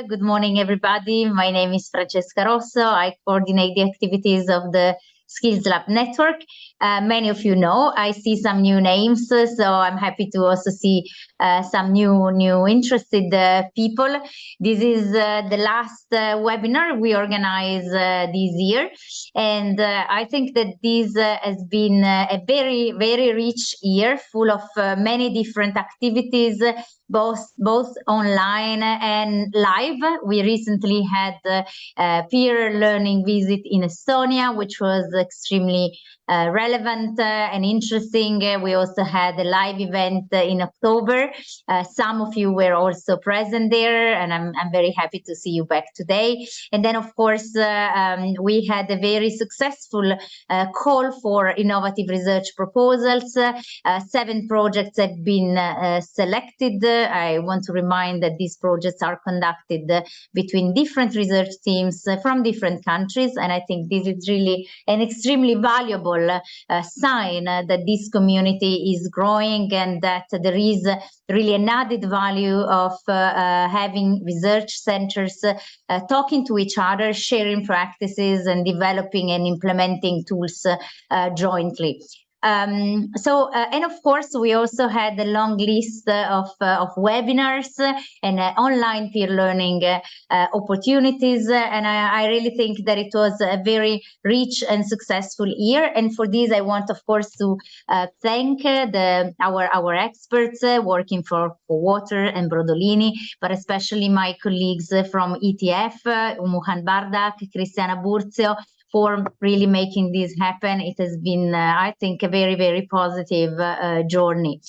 Good morning, everybody. My name is Francesca Rosso. I coordinate the activities of the Skills Lab Network. Many of you know, I see some new names, so I'm happy to also see some new interested people. This is the last webinar we organize this year, and I think that this has been a very rich year, full of many different activities, both online and live. We recently had a peer learning visit in Estonia, which was extremely relevant and interesting. We also had a live event in October. Some of you were also present there, and I'm very happy to see you back today. And then, of course, we had a very successful call for innovative research proposals. 7 projects have been selected. I want to remind that these projects are conducted between different research teams from different countries, and I think this is really an extremely valuable sign that this community is growing and that there is really an added value of having research centers talking to each other, sharing practices, and developing and implementing tools jointly. And of course, we also had a long list of webinars and online peer learning opportunities. And I really think that it was a very rich and successful year. And for this, I want, of course, to thank our experts working for Water and Brodolini, but especially my colleagues from ETF, Umuhan Bardak, Cristiana Burzio, for really making this happen. It has been, I think, a very positive journey.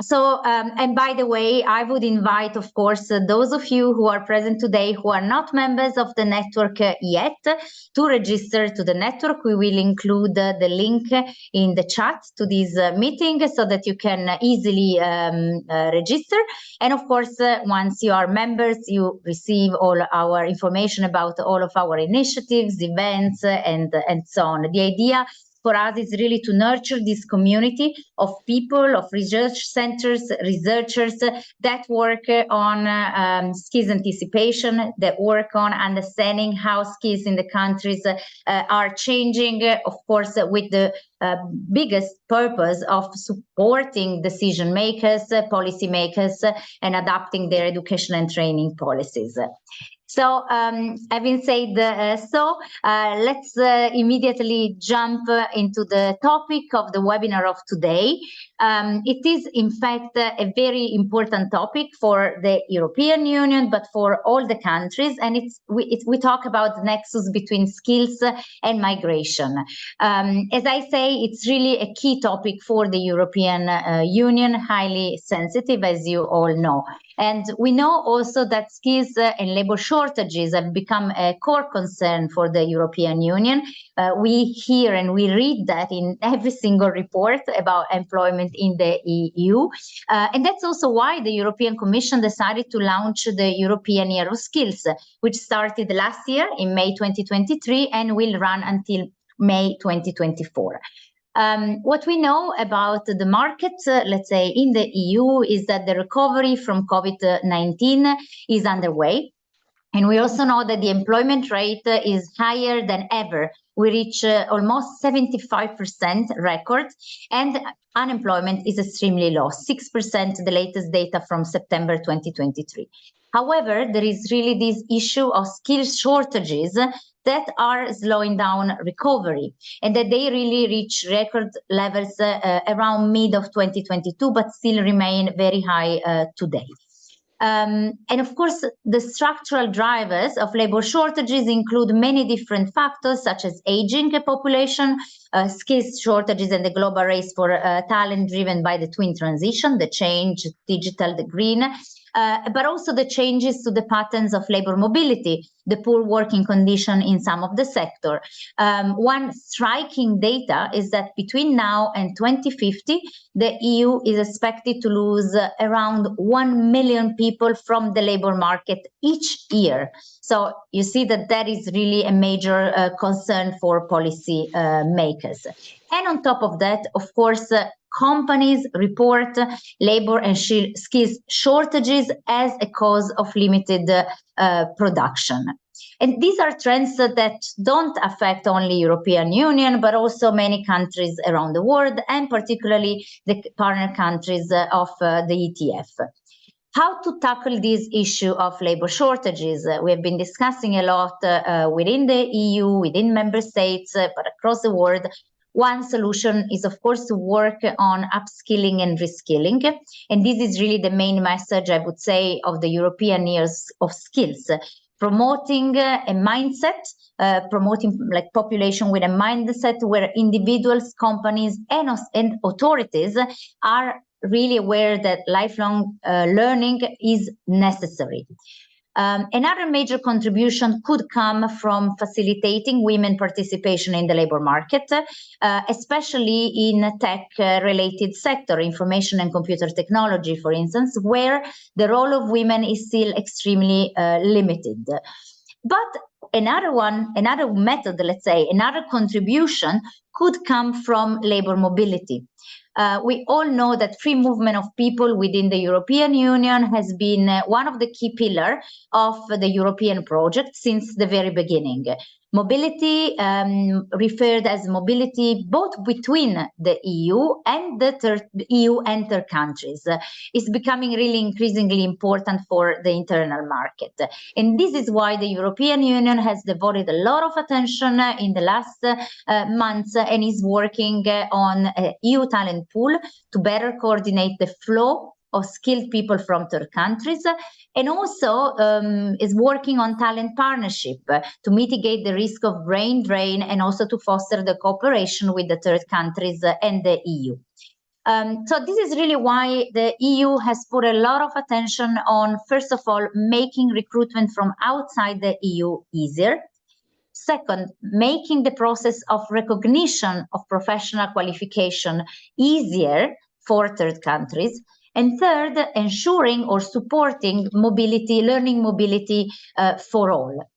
And by the way, I would invite, of course, those of you who are present today who are not members of the network yet to register to the network. We will include the link in the chat to this meeting so that you can easily register. And of course, once you are members, you receive all our information about all of our initiatives, events, and so on. The idea for us is really to nurture this community of people, of research centers, researchers that work on skills anticipation, that work on understanding how skills in the countries are changing, of course, with the biggest purpose of supporting decision makers, policy makers, and adapting their education and training policies. So, having said let's immediately jump into the topic of the webinar of today. It is, in fact, a very important topic for the European Union, but for all the countries. And we talk about the nexus between skills and migration. As I say, it's really a key topic for the European Union, highly sensitive, as you all know. And we know also that skills and labor shortages have become a core concern for the European Union. We hear and we read that in every single report about employment in the EU. And that's also why the European Commission decided to launch the European Year of Skills, which started last year in May 2023 and will run until May 2024. What we know about the market, let's say, in the EU is that the recovery from COVID-19 is underway. And we also know that the employment rate is higher than ever. We reach almost 75% record, and unemployment is extremely low, 6%, the latest data from September 2023. However, there is really this issue of skills shortages that are slowing down recovery, and that they really reach record levels around mid of 2022, but still remain very high today. And of course, the structural drivers of labor shortages include many different factors, such as aging population, skills shortages, and the global race for talent driven by the twin transition, the change, digital, the green, but also the changes to the patterns of labor mobility, the poor working condition in some of the sector. One striking data is that between now and 2050, the EU is expected to lose around 1 million people from the labor market each year. So you see that that is really a major concern for policy makers. And on top of that, of course, companies report labor and skills shortages as a cause of limited production. And these are trends that don't affect only European Union, but also many countries around the world, and particularly the partner countries of the ETF. How to tackle this issue of labor shortages? We have been discussing a lot within the EU, within member states, but across the world. One solution is, of course, to work on upskilling and reskilling. And this is really the main message, I would say, of the European Years of Skills. Promoting a mindset, promoting like population with a mindset where individuals, companies, and authorities are really aware that lifelong learning is necessary. Another major contribution could come from facilitating women participation in the labor market, especially in tech-related sector, information and computer technology, for instance, where the role of women is still extremely limited. But another method, let's say, another contribution could come from labor mobility. We all know that free movement of people within the European Union has been one of the key pillars of the European project since the very beginning. Mobility, referred as mobility both between the EU and the EU and third countries, is becoming really increasingly important for the internal market. And this is why the European Union has devoted a lot of attention in the last months and is working on an EU talent pool to better coordinate the flow of skilled people from third countries, and also is working on talent partnership to mitigate the risk of brain drain and also to foster the cooperation with the third countries and the EU. So this is really why the EU has put a lot of attention on, first of all, making recruitment from outside the EU easier. Second, making the process of recognition of professional qualification easier for third countries. And third, ensuring or supporting mobility, learning mobility for all.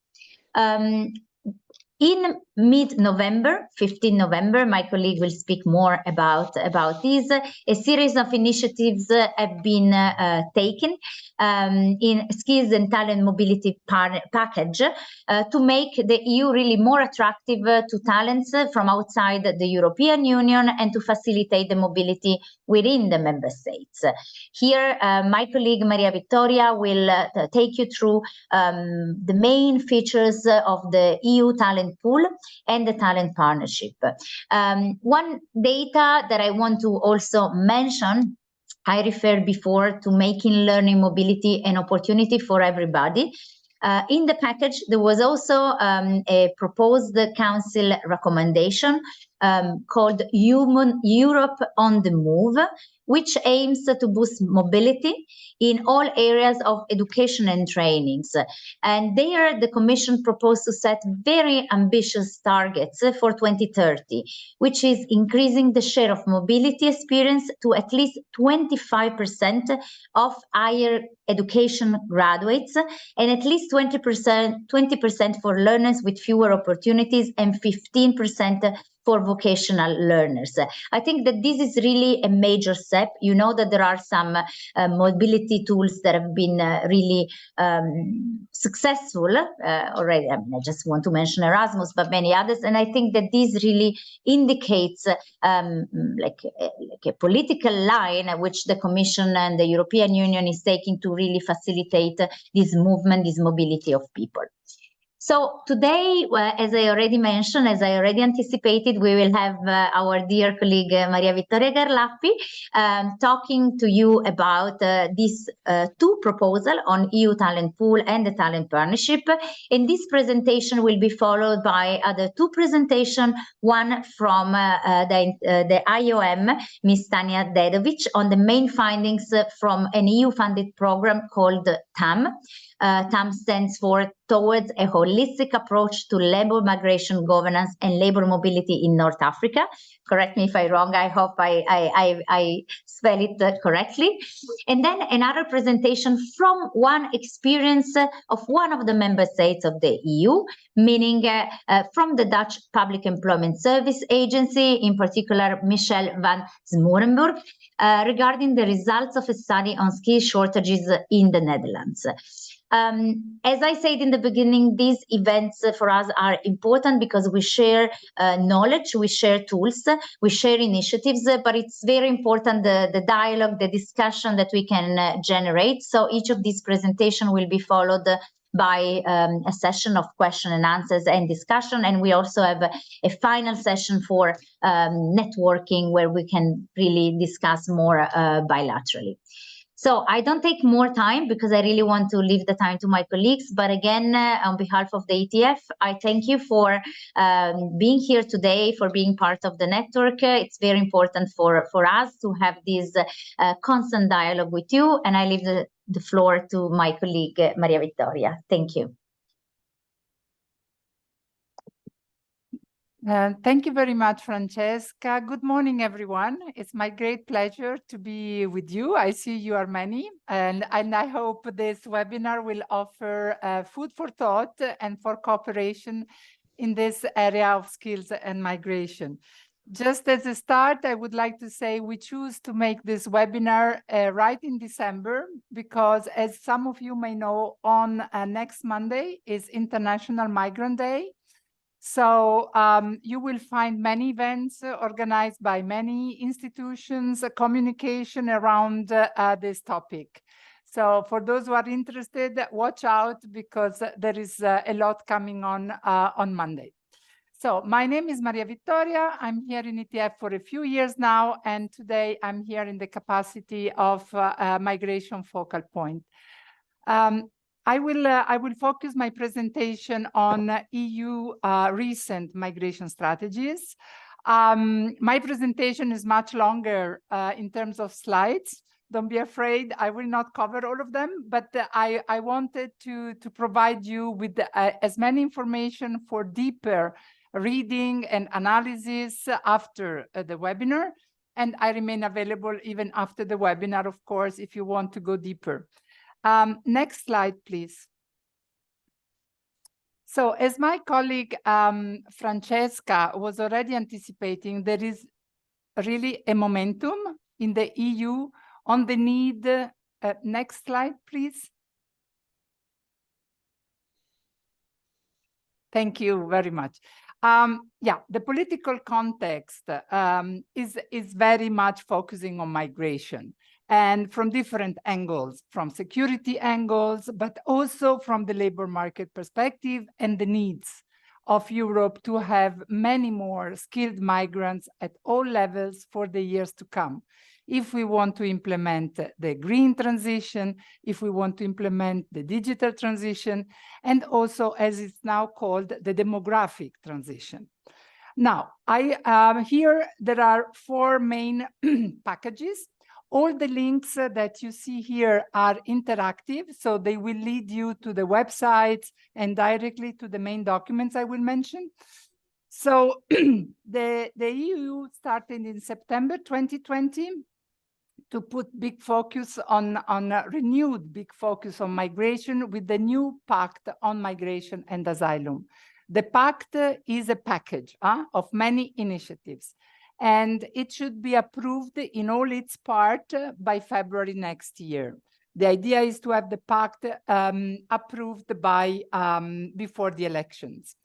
In mid-November, 15 November, my colleague will speak more about this. A series of initiatives have been taken in skills and talent mobility package to make the EU really more attractive to talents from outside the European Union and to facilitate the mobility within the member states. Here, my colleague Maria Vittoria will take you through the main features of the EU talent pool and the talent partnership. One data that I want to also mention, I referred before to making learning mobility an opportunity for everybody. In the package, there was also a proposed council recommendation called Europe on the Move, which aims to boost mobility in all areas of education and trainings. And there, the Commission proposed to set very ambitious targets for 2030, which is increasing the share of mobility experience to at least 25% of higher education graduates, and at least 20% for learners with fewer opportunities, and 15% for vocational learners. I think that this is really a major step. You know that there are some mobility tools that have been really successful already. I mean, I just want to mention Erasmus, but many others. And I think that this really indicates like a political line which the Commission and the European Union is taking to really facilitate this movement, this mobility of people. So today, as I already mentioned, as I already anticipated, we will have our dear colleague Maria Vittoria Garlappi talking to you about these two proposals on EU talent pool and the talent partnership. And this presentation will be followed by other two presentations, one from the IOM, Ms. Tanya Dedovic, on the main findings from an EU-funded program called TAM. TAM stands for towards a holistic approach to labor migration governance and labor mobility in North Africa. Correct me if I'm wrong. I hope I spell it correctly. And then another presentation from one experience of one of the member states of the EU, meaning from the Dutch Public Employment Service Agency, in particular Michel van Smorenburg, regarding the results of a study on skill shortages in the Netherlands. As I said in the beginning, these events for us are important because we share knowledge, we share tools, we share initiatives, but it's very important the dialogue, the discussion that we can generate. So each of these presentations will be followed by a session of question and answers and discussion. And we also have a final session for networking where we can really discuss more bilaterally. So I don't take more time because I really want to leave the time to my colleagues. But again, on behalf of the ETF, I thank you for being here today, for being part of the network. It's very important for us to have this constant dialogue with you. And I leave the floor to my colleague, Maria Vittoria. Thank you. Thank you very much, Francesca. Good morning, everyone. It's my great pleasure to be with you. I see you are many, and I hope this webinar will offer food for thought and for cooperation in this area of skills and migration. Just as a start, I would like to say we choose to make this webinar right in December because, as some of you may know, on next Monday is International Migrant Day. So you will find many events organized by many institutions, communication around this topic. So for those who are interested, watch out because there is a lot coming on Monday. So my name is Maria Vittoria. I'm here in ETF for a few years now, and today I'm here in the capacity of Migration Focal Point. I will focus my presentation on EU recent migration strategies. My presentation is much longer in terms of slides. Don't be afraid, I will not cover all of them, but I wanted to provide you with as many information for deeper reading and analysis after the webinar. And I remain available even after the webinar, of course, if you want to go deeper. Next slide, please. So as my colleague Francesca was already anticipating, there is really a momentum in the EU on the need. Next slide, please. Thank you very much. Yeah, the political context is very much focusing on migration, and from different angles, from security angles, but also from the labor market perspective and the needs of Europe to have many more skilled migrants at all levels for the years to come. If we want to implement the green transition, if we want to implement the digital transition, and also, as it's now called, the demographic transition. Now, here there are four main packages. All the links that you see here are interactive, so they will lead you to the websites and directly to the main documents I will mention. So the EU started in September 2020 to put big focus on renewed big focus on migration with the new Pact on Migration and Asylum. The Pact is a package of many initiatives, and it should be approved in all its part by February next year. The idea is to have the Pact approved by before the elections.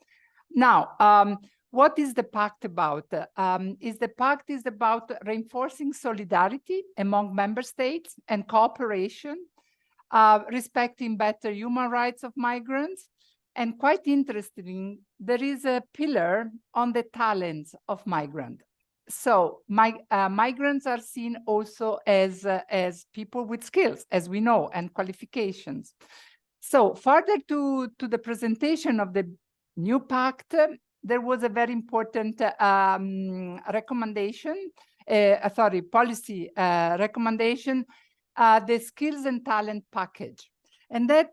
Now, what is the Pact about? The Pact is about reinforcing solidarity among member states and cooperation, respecting better human rights of migrants. And quite interesting, there is a pillar on the talents of migrants. So migrants are seen also as people with skills, as we know, and qualifications. So further to the presentation of the new Pact, there was a very important policy recommendation, the skills and talent package. And that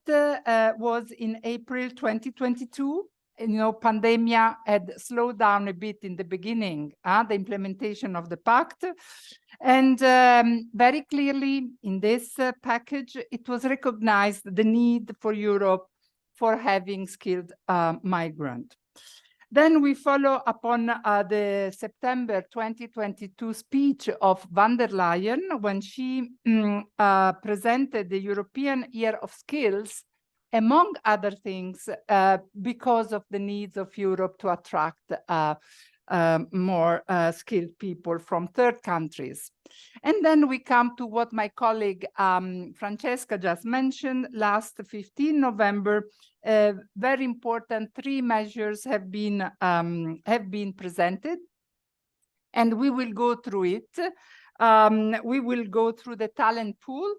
was in April 2022. You know, pandemia had slowed down a bit in the beginning, the implementation of the pact. And very clearly in this package, it was recognized the need for Europe for having skilled migrants. Then we follow upon the September 2022 speech of von der Leyen when she presented the European Year of Skills, among other things, because of the needs of Europe to attract more skilled people from third countries. And then we come to what my colleague Francesca just mentioned. Last 15 November, very important 3 measures have been presented, and we will go through it. We will go through the talent pool.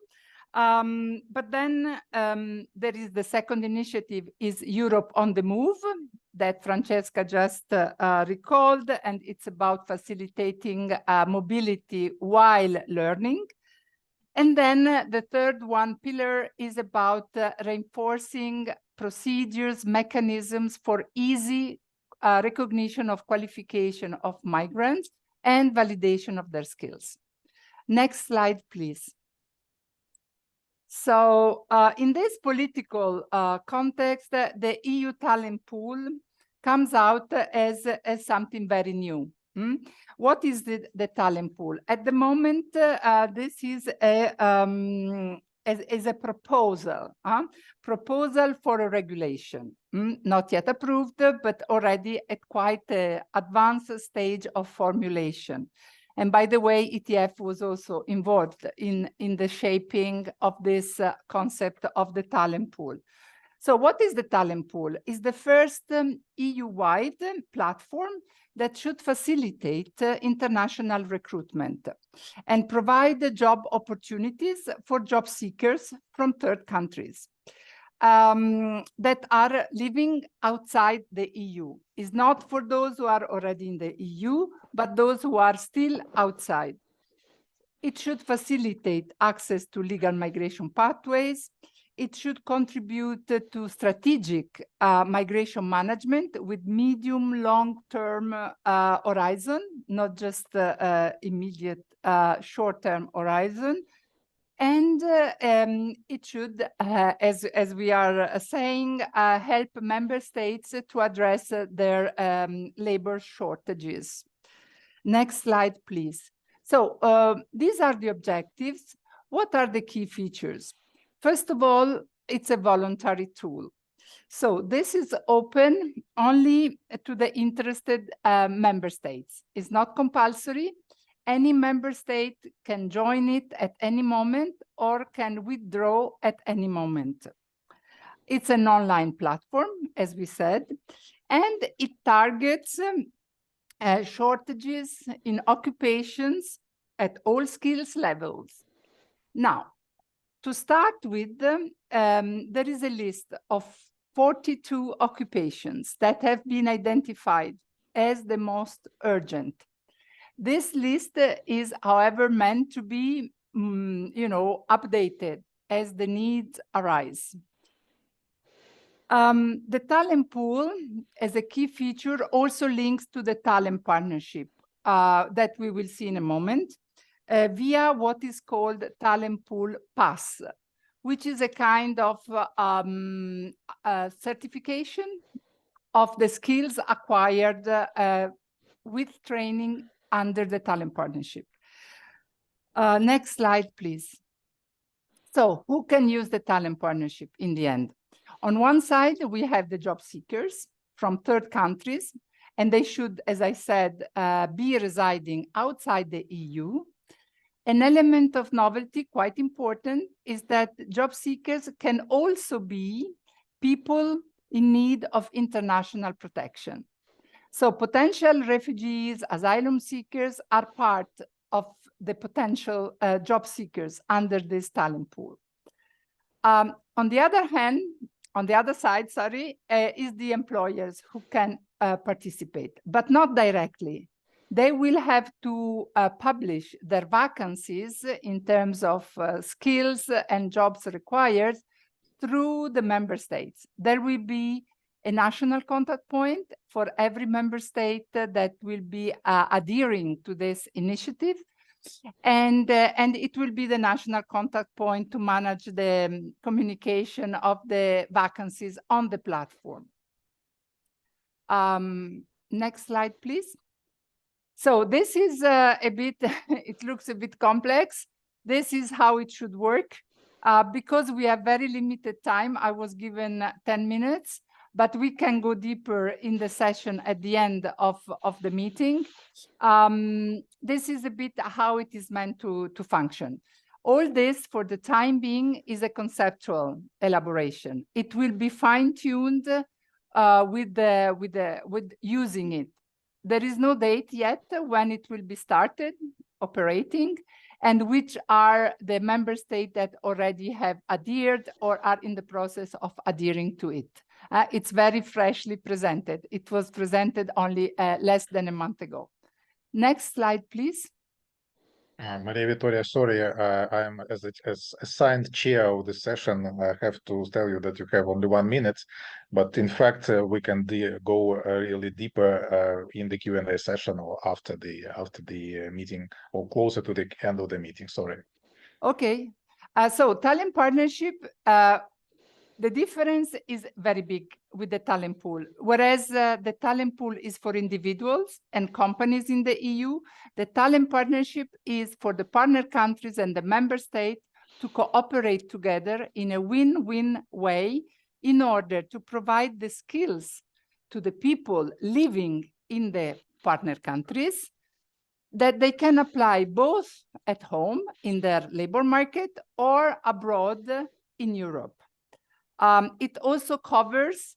But then there is the second initiative, is Europe on the Move, that Francesca just recalled, and it's about facilitating mobility while learning. And then the third pillar is about reinforcing procedures, mechanisms for easy recognition of qualification of migrants and validation of their skills. Next slide, please. So in this political context, the EU talent pool comes out as something very new. What is the talent pool? At the moment, this is a proposal, proposal for a regulation, not yet approved, but already at quite an advanced stage of formulation. And by the way, ETF was also involved in the shaping of this concept of the talent pool. So what is the talent pool? It's the first EU-wide platform that should facilitate international recruitment and provide job opportunities for job seekers from third countries that are living outside the EU. It's not for those who are already in the EU, but those who are still outside. It should facilitate access to legal migration pathways. It should contribute to strategic migration management with medium, long-term horizon, not just immediate short-term horizon. And it should, as we are saying, help member states to address their labor shortages. Next slide, please. So these are the objectives. What are the key features? First of all, it's a voluntary tool. So this is open only to the interested member states. It's not compulsory. Any member state can join it at any moment or can withdraw at any moment. It's an online platform, as we said, and it targets shortages in occupations at all skills levels. Now, to start with, there is a list of 42 occupations that have been identified as the most urgent. This list is, however, meant to be, updated as the needs arise. The talent pool, as a key feature, also links to the talent partnership that we will see in a moment, via what is called Talent Pool Pass, which is a kind of certification of the skills acquired with training under the talent partnership. Next slide, please. So who can use the talent partnership in the end? On one side, we have the job seekers from third countries, and they should, as I said, be residing outside the EU. An element of novelty, quite important, is that job seekers can also be people in need of international protection. So potential refugees, asylum seekers are part of the potential job seekers under this talent pool. On the other hand, on the other side, is the employers who can participate, but not directly. They will have to publish their vacancies in terms of skills and jobs required through the member states. There will be a national contact point for every member state that will be adhering to this initiative. And it will be the national contact point to manage the communication of the vacancies on the platform. Next slide, please. So this is a bit, it looks a bit complex. This is how it should work. Because we have very limited time, I was given 10 minutes, but we can go deeper in the session at the end of the meeting. This is a bit how it is meant to function. All this, for the time being, is a conceptual elaboration. It will be fine-tuned with using it. There is no date yet when it will be started operating, and which are the member states that already have adhered or are in the process of adhering to it. It's very freshly presented. It was presented only less than a month ago. Next slide, please. Maria Vittoria, sorry, I'm as assigned chair of the session. I have to tell you that you have only 1 minute, but in fact, we can go really deeper in the Q&A session or after the meeting or closer to the end of the meeting. Sorry. Okay, so talent partnership. The difference is very big with the talent pool. Whereas the talent pool is for individuals and companies in the EU, the talent partnership is for the partner countries and the member state to cooperate together in a win-win way in order to provide the skills to the people living in the partner countries that they can apply both at home in their labor market or abroad in Europe. It also covers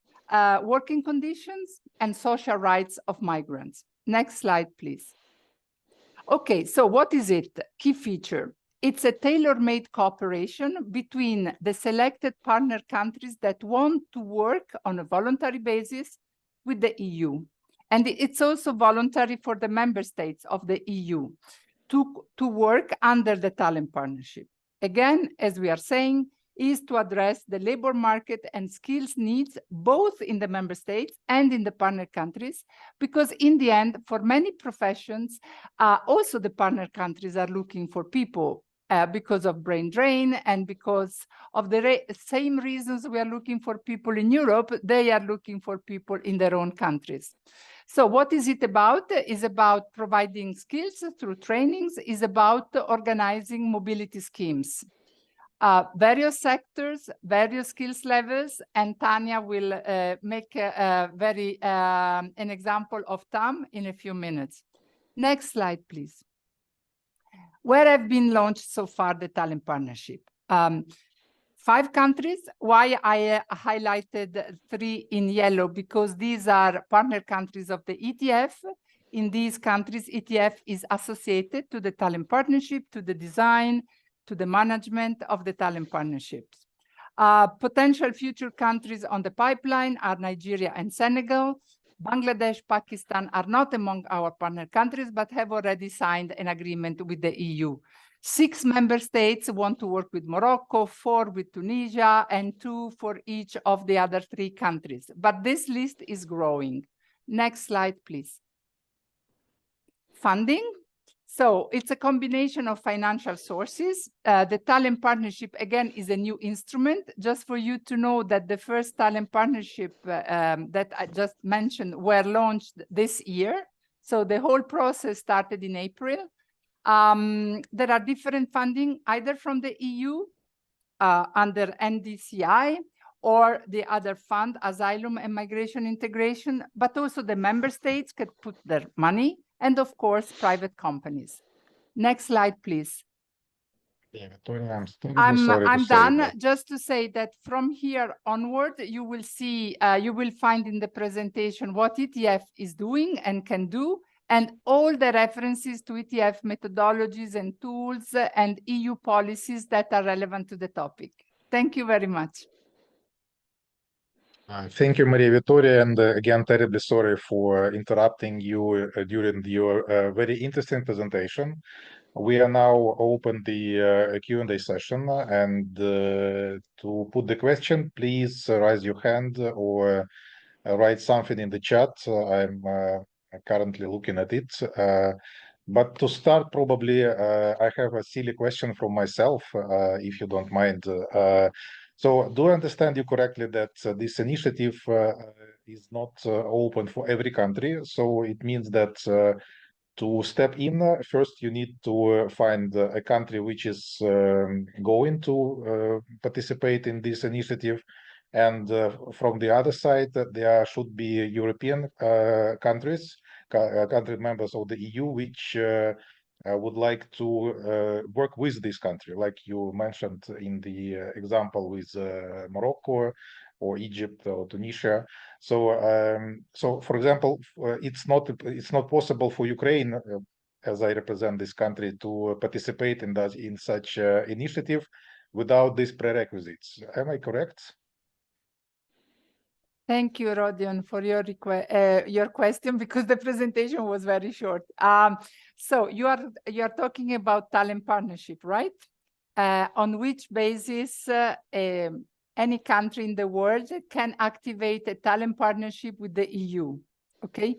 working conditions and social rights of migrants. Next slide, please. Okay, so what is it? Key feature. It's a tailor-made cooperation between the selected partner countries that want to work on a voluntary basis with the EU. And it's also voluntary for the member states of the EU to work under the talent partnership. Again, as we are saying, is to address the labor market and skills needs both in the member states and in the partner countries, because in the end, for many professions, also the partner countries are looking for people because of brain drain and because of the same reasons we are looking for people in Europe, they are looking for people in their own countries. So what is it about? It's about providing skills through trainings, is about organizing mobility schemes. Various sectors, various skills levels, and Tanya will make an example of TAM in a few minutes. Next slide, please. Where have been launched so far the talent partnership? 5 countries. Why I highlighted 3 in yellow? Because these are partner countries of the ETF. In these countries, ETF is associated to the talent partnership, to the design, to the management of the talent partnerships. Potential future countries on the pipeline are Nigeria and Senegal. Bangladesh, Pakistan are not among our partner countries, but have already signed an agreement with the EU. 6 member states want to work with Morocco, 4 with Tunisia, and 2 for each of the other 3 countries. But this list is growing. Next slide, please. Funding. So it's a combination of financial sources. The talent partnership, again, is a new instrument. Just for you to know that the first talent partnership that I just mentioned were launched this year. So the whole process started in April. There are different funding, either from the EU under NDCI or the other fund, Asylum and Migration Integration, but also the member states could put their money, and of course, private companies. Next slide, please. I'm done. Just to say that from here onward, you will see, you will find in the presentation what ETF is doing and can do, and all the references to ETF methodologies and tools and EU policies that are relevant to the topic. Thank you very much. Thank you, Maria Vittoria, and again, terribly sorry for interrupting you during your very interesting presentation. We are now open the Q&A session, and to put the question, please raise your hand or write something in the chat. I'm currently looking at it. But to start, probably I have a silly question from myself, if you don't mind. So do I understand you correctly that this initiative is not open for every country? So it means that to step in, first you need to find a country which is going to participate in this initiative. And from the other side, there should be European countries, country members of the EU, which would like to work with this country, like you mentioned in the example with Morocco or Egypt or Tunisia. So, so for example, it's not possible for Ukraine, as I represent this country, to participate in such initiative without these prerequisites. Am I correct? Thank you, Rodion, for your question, because the presentation was very short. So you are talking about talent partnership, right? On which basis any country in the world can activate a talent partnership with the EU. Okay,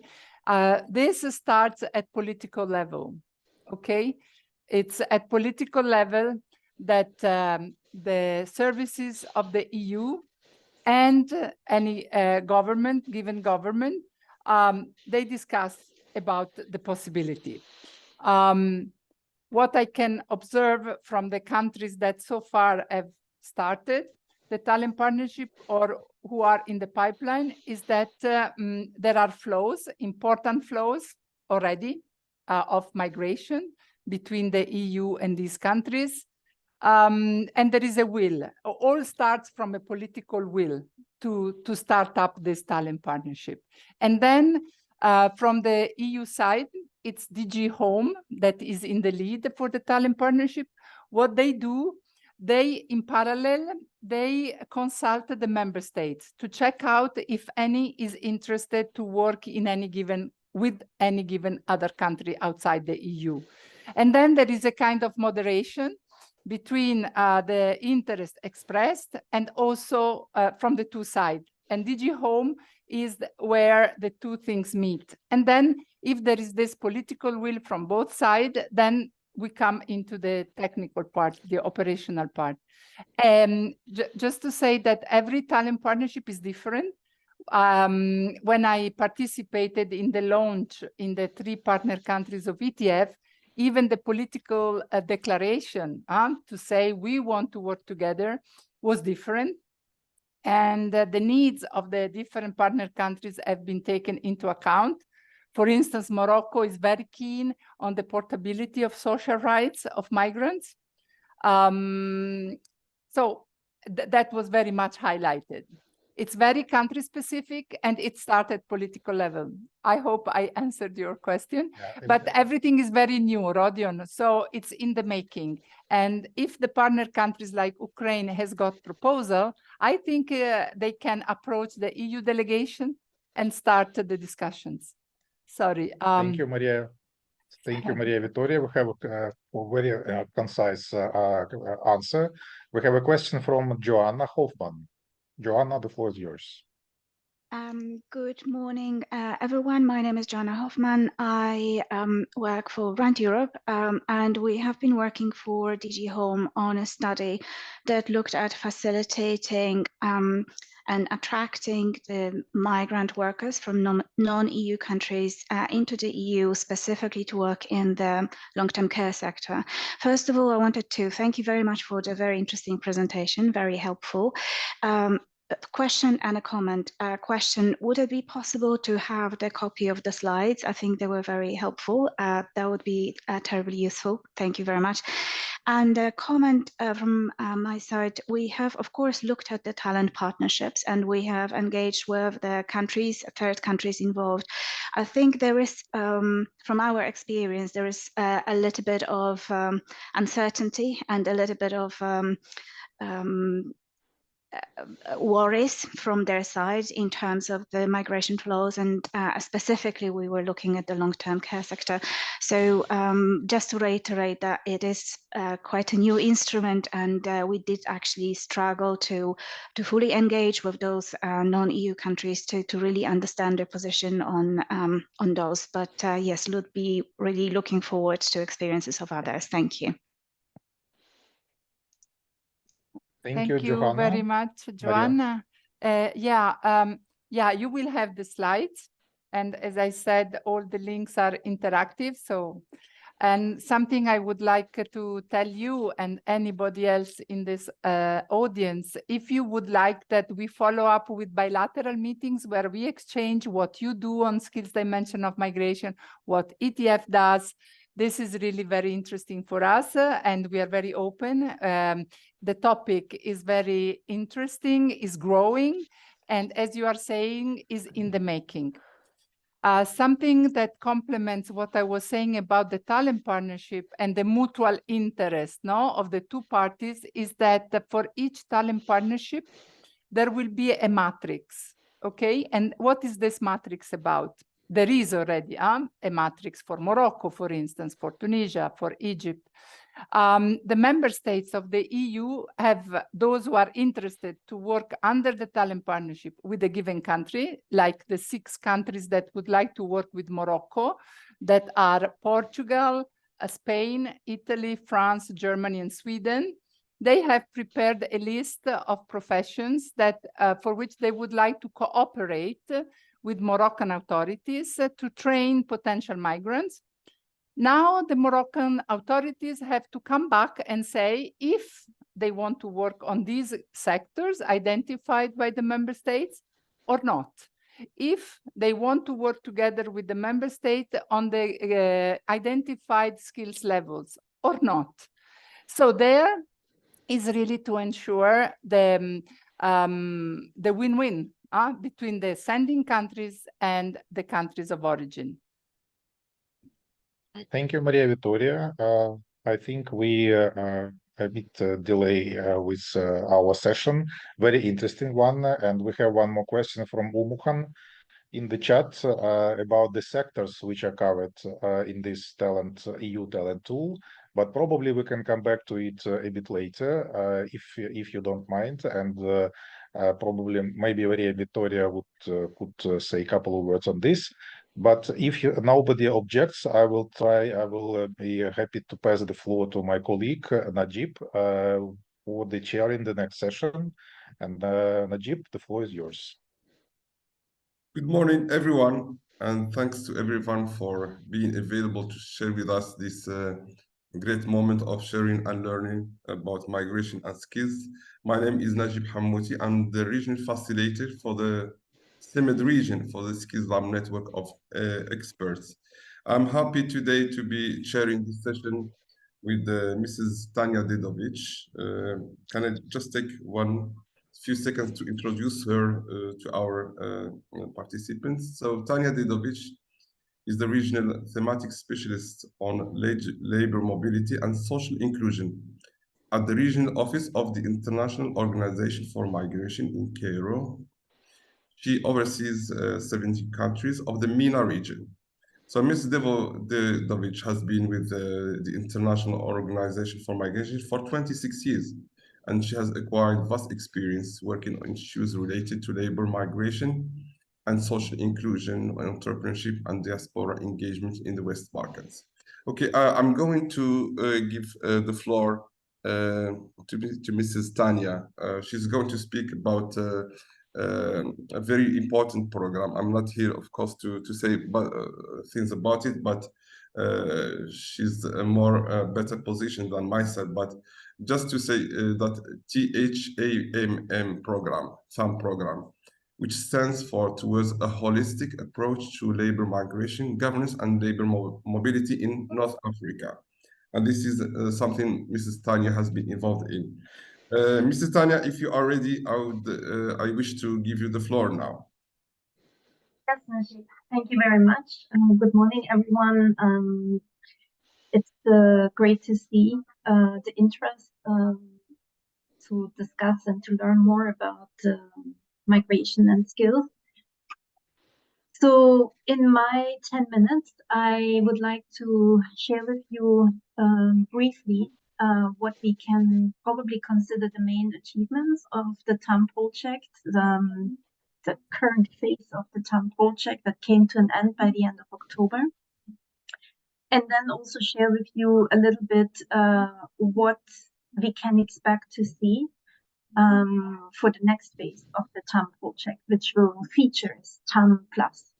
this starts at political level. Okay, it's at political level that the services of the EU and any given government, they discuss about the possibility. What I can observe from the countries that so far have started the talent partnership or who are in the pipeline is that there are flows, important flows already of migration between the EU and these countries. And there is a will. All starts from a political will to start up this talent partnership. And then from the EU side, it's DG Home that is in the lead for the talent partnership. What they do, they, in parallel, they consult the member states to check out if any is interested to work in with any given other country outside the EU. And then there is a kind of moderation between the interest expressed and also from the two sides. And DG Home is where the two things meet. And then if there is this political will from both sides, then we come into the technical part, the operational part. Just to say that every talent partnership is different. When I participated in the launch in the 3 partner countries of ETF, even the political declaration to say we want to work together was different. And the needs of the different partner countries have been taken into account. For instance, Morocco is very keen on the portability of social rights of migrants. So that was very much highlighted. It's very country specific and it started political level. I hope I answered your question, but everything is very new, Rodion. So it's in the making. And if the partner countries like Ukraine has got proposal, I think they can approach the EU delegation and start the discussions. Sorry. Thank you, Maria. Thank you, Maria Vittoria. We have a very concise answer. We have a question from Joanna Hoffman. Joanna, the floor is yours. Good morning, everyone. My name is Joanna Hoffman. I work for Rand Europe, and we have been working for DG Home on a study that looked at facilitating and attracting the migrant workers from non-EU countries into the EU, specifically to work in the long-term care sector. First of all, I wanted to thank you very much for the very interesting presentation, very helpful. Question and a comment. Question, would it be possible to have the copy of the slides? I think they were very helpful. That would be terribly useful. Thank you very much. And a comment from my side, we have, of course, looked at the talent partnerships and we have engaged with the countries, third countries involved. I think there is, from our experience, there is a little bit of uncertainty and a little bit of worries from their side in terms of the migration flows, and specifically we were looking at the long-term care sector. So just to reiterate that it is quite a new instrument, and we did actually struggle to fully engage with those non-EU countries to really understand their position on those. But yes, would be really looking forward to experiences of others. Thank you. Thank you, you Johanna. very much, Joanna. Yeah, you will have the slides. And as I said, all the links are interactive. So, and something I would like to tell you and anybody else in this audience, if you would like that we follow up with bilateral meetings where we exchange what you do on skills dimension of migration, what ETF does, this is really very interesting for us, and we are very open. The topic is very interesting, is growing, and as you are saying, is in the making. Something that complements what I was saying about the talent partnership and the mutual interest of the two parties is that for each talent partnership, there will be a matrix, okay? And what is this matrix about? There is already a matrix for Morocco, for instance, for Tunisia, for Egypt. The member states of the EU have those who are interested to work under the talent partnership with a given country, like the 6 countries that would like to work with Morocco, that are Portugal, Spain, Italy, France, Germany, and Sweden. They have prepared a list of professions that for which they would like to cooperate with Moroccan authorities to train potential migrants. Now the Moroccan authorities have to come back and say if they want to work on these sectors identified by the member states or not. If they want to work together with the member state on the identified skills levels or not. So there is really to ensure the win-win between the sending countries and the countries of origin. Thank you, Maria Vittoria. I think we are a bit delay with our session. Very interesting one. And we have one more question from Umuhan in the chat about the sectors which are covered in this EU talent tool. But probably we can come back to it a bit later, if you don't mind. And probably maybe Maria Vittoria could say a couple of words on this. But if nobody objects, I will be happy to pass the floor to my colleague, Najib, for the chair in the next session. And Najib, the floor is yours. Good morning, everyone, and thanks to everyone for being available to share with us this great moment of sharing and learning about migration and skills. My name is Najib Hammouti. I'm the regional facilitator for the CEMED region for the Skills Lab network of experts. I'm happy today to be sharing this session with Mrs. Tanya Dedovic. Can I just take few seconds to introduce her to our participants? So Tanya Dedovic is the regional thematic specialist on labor mobility and social inclusion at the regional office of the International Organization for Migration in Cairo. She oversees 70 countries of the MENA region. So Ms. Dedovic has been with the International Organization for Migration for 26 years, and she has acquired vast experience working on issues related to labor migration and social inclusion, entrepreneurship, and diaspora engagement in the West Balkans. Okay, I'm going to give the floor to Mrs. Tanya. She's going to speak about a very important program. I'm not here, of course, to say things about it, but she's a more better position than myself. But just to say that THAMM program, FAM program, which stands for Towards a Holistic Approach to Labor Migration, Governance and Labor Mobility in North Africa. And this is something Mrs. Tanya has been involved in. Mrs. Tanya, if you are ready, I wish to give you the floor now. Yes, Najib. Thank you very much. Good morning, everyone. It's great to see the interest to discuss and to learn more about migration and skills. So in my 10 minutes, I would like to share with you briefly what we can probably consider the main achievements of the TAM project, the current phase of the TAM project that came to an end by the end of October. And then also share with you a little bit what we can expect to see for the next phase of the TAM project, which will feature TAM Plus.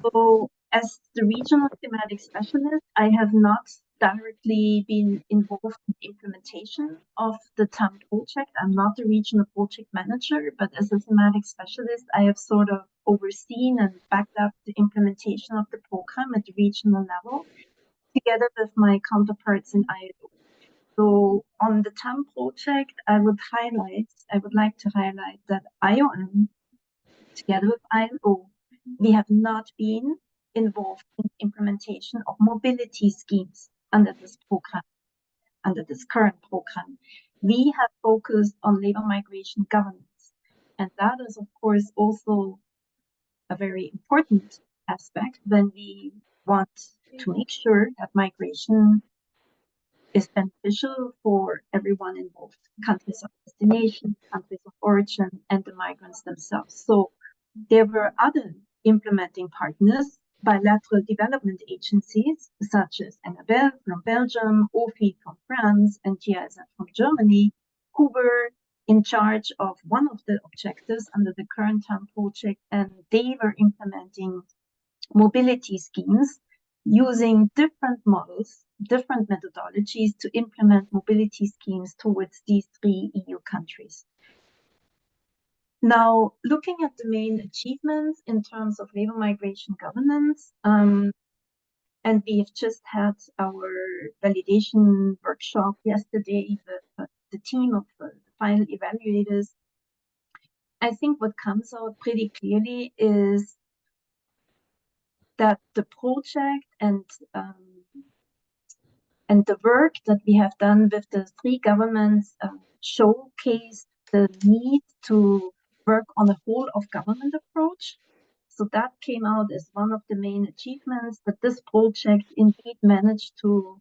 So as the regional thematic specialist, I have not directly been involved in the implementation of the TAM project. I'm not a regional project manager, but as a thematic specialist, I have sort of overseen and backed up the implementation of the program at the regional level, together with my counterparts in ILO. So on the TAM project, I would like to highlight that IOM, together with ILO, we have not been involved in implementation of mobility schemes under this program, under this current program. We have focused on labor migration governance. And that is, of course, also a very important aspect when we want to make sure that migration is beneficial for everyone involved, countries of destination, countries of origin, and the migrants themselves. So there were other implementing partners, bilateral development agencies, such as ANABEL from Belgium, OFI from France, and GIZ from Germany, who were in charge of one of the objectives under the current TAM project, and they were implementing mobility schemes using different models, different methodologies to implement mobility schemes towards these 3 EU countries. Now, looking at the main achievements in terms of labor migration governance, and we have just had our validation workshop yesterday with the team of the final evaluators. I think what comes out pretty clearly is that the project and the work that we have done with the 3 governments showcased the need to work on a whole of government approach. So that came out as one of the main achievements, that this project indeed managed to,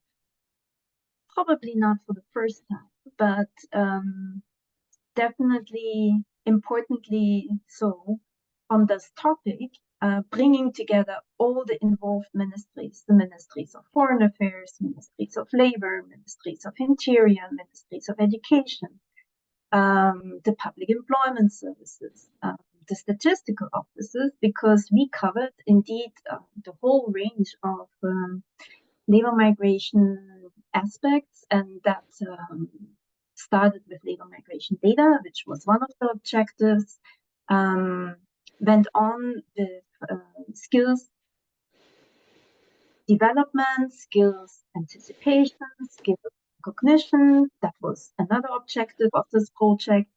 probably not for the first time, but definitely importantly so on this topic, bringing together all the involved ministries, the ministries of foreign affairs, ministries of labor, ministries of interior, ministries of education, the public employment services, the statistical offices, because we covered indeed the whole range of labor migration aspects, and that started with labor migration data, which was one of the objectives, went on with skills development, skills anticipation, skills cognition. That was another objective of this project.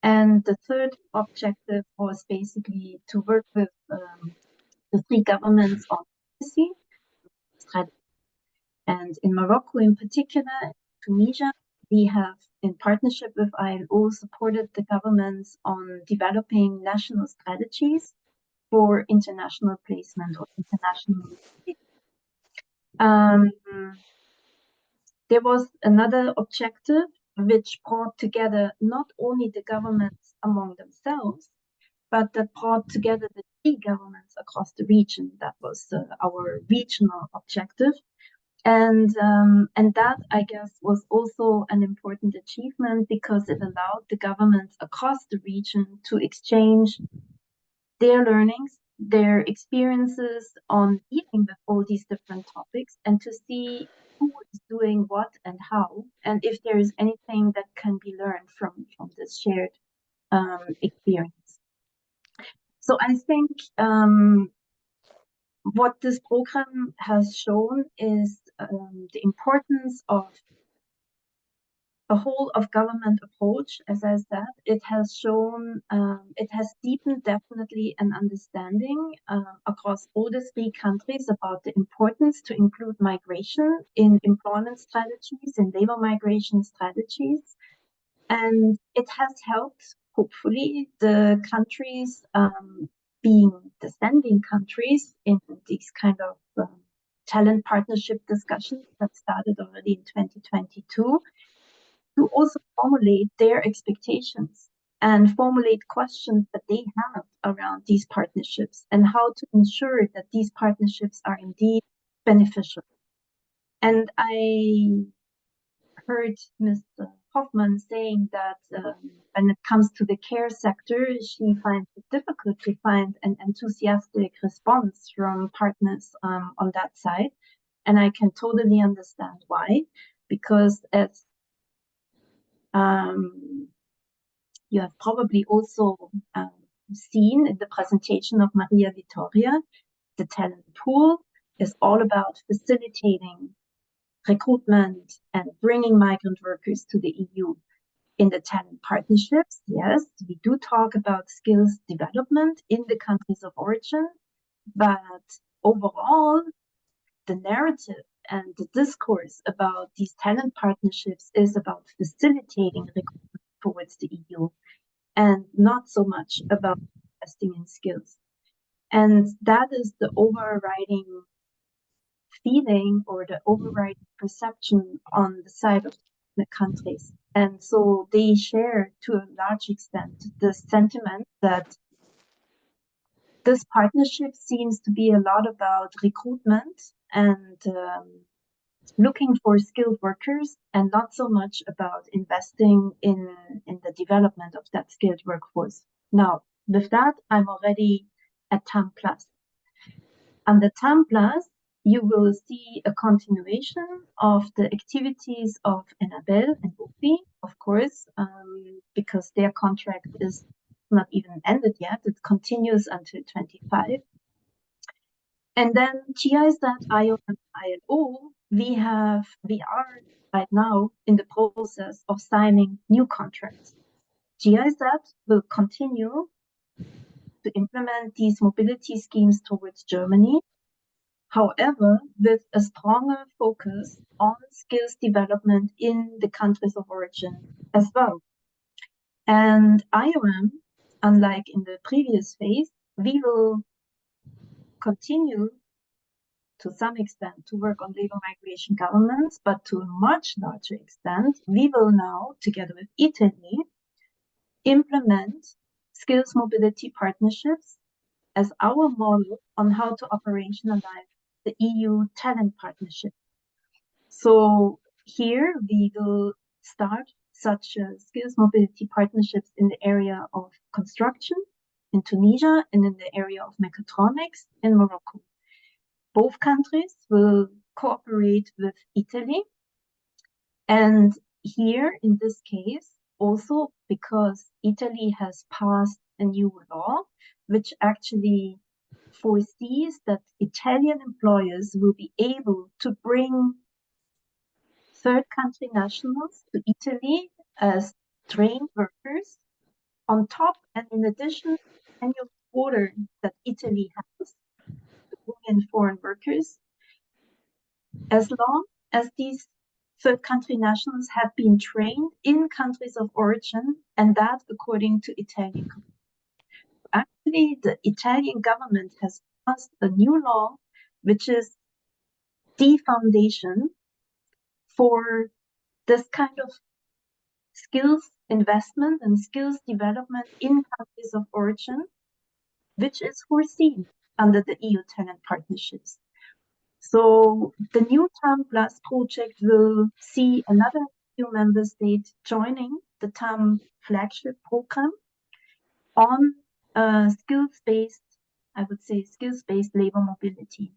And the third objective was basically to work with the 3 governments on policy strategy. And in Morocco in particular, Tunisia, we have, in partnership with ILO, supported the governments on developing national strategies for international placement or international. There was another objective which brought together not only the governments among themselves, but that brought together the 3 governments across the region. That was our regional objective. And that, I guess, was also an important achievement, because it allowed the governments across the region to exchange their learnings, their experiences on dealing with all these different topics, and to see who is doing what and how, and if there is anything that can be learned from this shared experience. So I think what this program has shown is the importance of a whole of government approach. As I said, it has shown, it has deepened definitely an understanding across all the 3 countries about the importance to include migration in employment strategies and labor migration strategies. And it has helped, hopefully, the countries being descending countries in these kind of talent partnership discussions that started already in 2022 to also formulate their expectations and formulate questions that they have around these partnerships and how to ensure that these partnerships are indeed beneficial. And I heard Ms. Hoffmann saying that when it comes to the care sector, she finds it difficult to find an enthusiastic response from partners on that side. And I can totally understand why, because as you have probably also seen in the presentation of Maria Vittoria, the talent pool is all about facilitating recruitment and bringing migrant workers to the EU. In the talent partnerships, yes, we do talk about skills development in the countries of origin, but overall, the narrative and the discourse about these talent partnerships is about facilitating recruitment towards the EU and not so much about investing in skills. And that is the overriding feeling or the overriding perception on the side of the countries. And so they share to a large extent the sentiment that this partnership seems to be a lot about recruitment and looking for skilled workers and not so much about investing in the development of that skilled workforce. Now, with that, I'm already at TAM Plus. Under TAM Plus, you will see a continuation of the activities of Enabel and UFI, of course, because their contract is not even ended yet. It continues until 25. And then GIZ, IO, and ILO, we are right now in the process of signing new contracts. GIZ will continue to implement these mobility schemes towards Germany. However, with a stronger focus on skills development in the countries of origin as well. And IOM, unlike in the previous phase, we will continue to some extent to work on labor migration governance, but to a much larger extent, we will now, together with Italy, implement skills mobility partnerships as our model on how to operationalize the EU talent partnership. So here we will start such skills mobility partnerships in the area of construction in Tunisia and in the area of mechatronics in Morocco. Both countries will cooperate with Italy. And here in this case, also because Italy has passed a new law, which actually foresees that Italian employers will be able to bring third country nationals to Italy as trained workers on top and in addition to the annual quota that Italy has to bring in foreign workers, as long as these third country nationals have been trained in countries of origin, and that according to Italian. Actually, the Italian government has passed a new law, which is the foundation for this kind of skills investment and skills development in countries of origin, which is foreseen under the EU talent partnerships. So the new TAM Plus project will see another few member states joining the TAM flagship program on skills-based, I would say, skills-based labor mobility.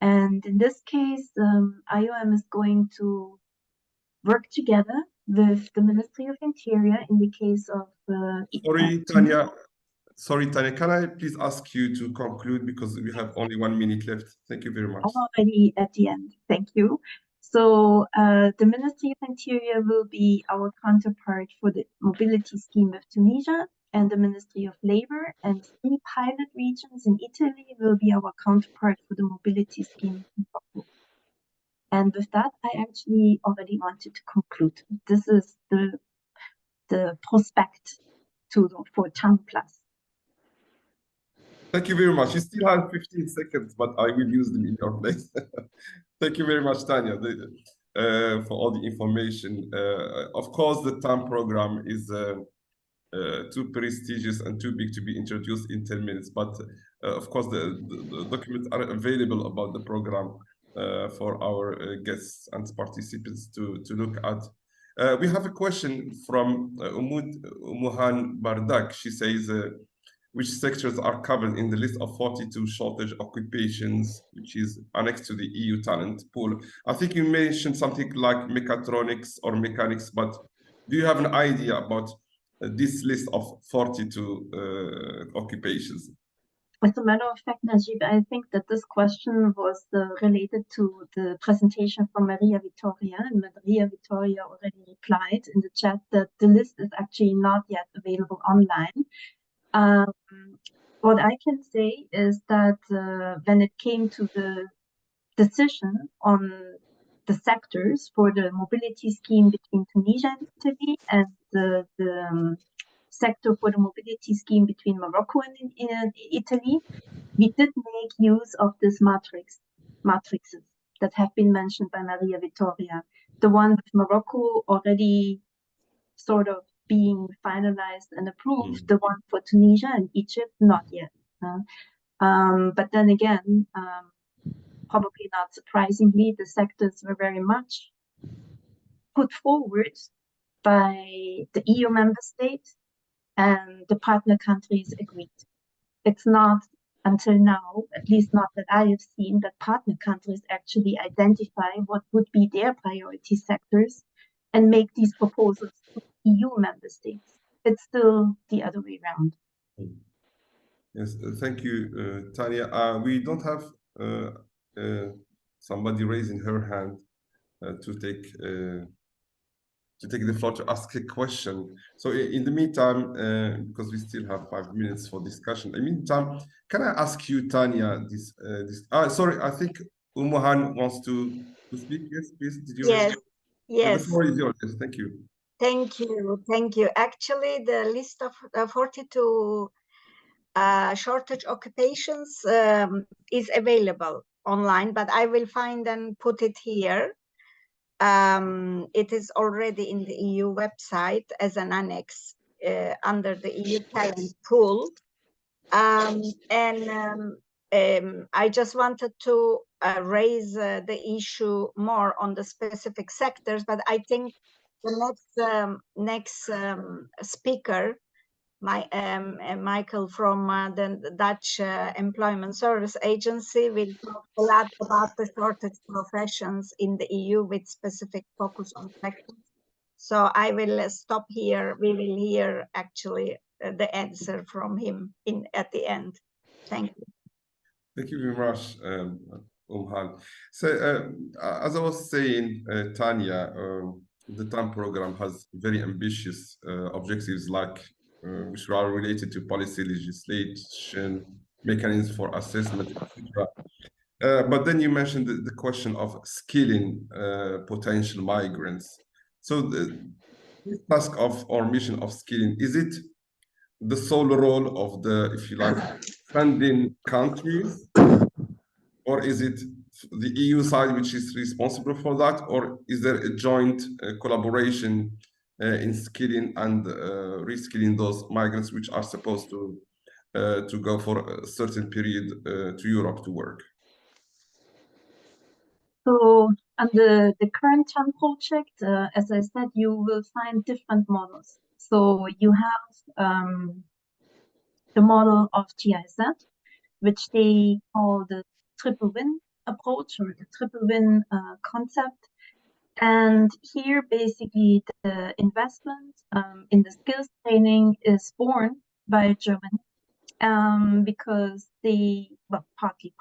And in this case, IOM is going to work together with the Ministry of Interior in the case of... Sorry, Tanya, can I please ask you to conclude because we have only 1 minute left? Thank you very much. I'm already at the end. Thank you. So the Ministry of Interior will be our counterpart for the mobility scheme with Tunisia, and the Ministry of Labor and 3 pilot regions in Italy will be our counterpart for the mobility scheme in Morocco. And with that, I actually already wanted to conclude. This is the the prospect for TAM Plus. Thank you very much. You still have 15 seconds, but I will use them in your place. Thank you very much, Tanya, for all the information. Of course, the TAM program is too prestigious and too big to be introduced in 10 minutes. But of course, the documents are available about the program for our guests and participants to look at. We have a question from Umuhan Bardak. She says, which sectors are covered in the list of 42 shortage occupations, which is annexed to the EU talent pool? I think you mentioned something like mechatronics or mechanics, but do you have an idea about this list of 42 occupations? As a matter of fact, Najib, I think that this question was related to the presentation from Maria Vittoria, and Maria Vittoria already replied in the chat that the list is actually not yet available online. What I can say is that when it came to the decision on the sectors for the mobility scheme between Tunisia and Italy, and the sector for the mobility scheme between Morocco and Italy, we did make use of this matrices that have been mentioned by Maria Vittoria. The one with Morocco already sort of being finalized and approved, the one for Tunisia and Egypt, not yet. But then again, probably not surprisingly, the sectors were very much put forward by the EU member states, and the partner countries agreed. It's not until now, at least not that I have seen, that partner countries actually identify what would be their priority sectors and make these proposals to EU member states. It's still the other way around. Yes, thank you, Tanya. We don't have somebody raising her hand to take the floor to ask a question. So in the meantime, because we still have 5 minutes for discussion, in the meantime, can I ask you, Tanya, sorry, I think Umuhan wants to speak. Yes, please. Did you? Yes. The floor is yours. Yes, thank you. Thank you. Actually, the list of 42 shortage occupations is available online, but I will find and put it here. It is already in the EU website as an annex under the EU talent pool. I just wanted to raise the issue more on the specific sectors, but I think the next speaker, Michael from the Dutch Employment Service Agency, will talk a lot about the shortage professions in the EU with specific focus on sectors. So I will stop here. We will hear actually the answer from him at the end. Thank you. Thank you very much, Umhan. So as I was saying, Tanya, the TAM program has very ambitious objectives, like which are related to policy legislation, mechanisms for assessment, etc. But then you mentioned the question of skilling potential migrants. So the task of or mission of skilling, is it the sole role of the, if you like, funding countries, or is it the EU side which is responsible for that, or is there a joint collaboration in skilling and reskilling those migrants which are supposed to go for a certain period to Europe to work? So on the current TAM project, as I said, you will find different models. So you have the model of GIZ, which they call the triple win approach, or the triple win concept. And here, basically, the investment in the skills training is born by Germany because they, well, partly,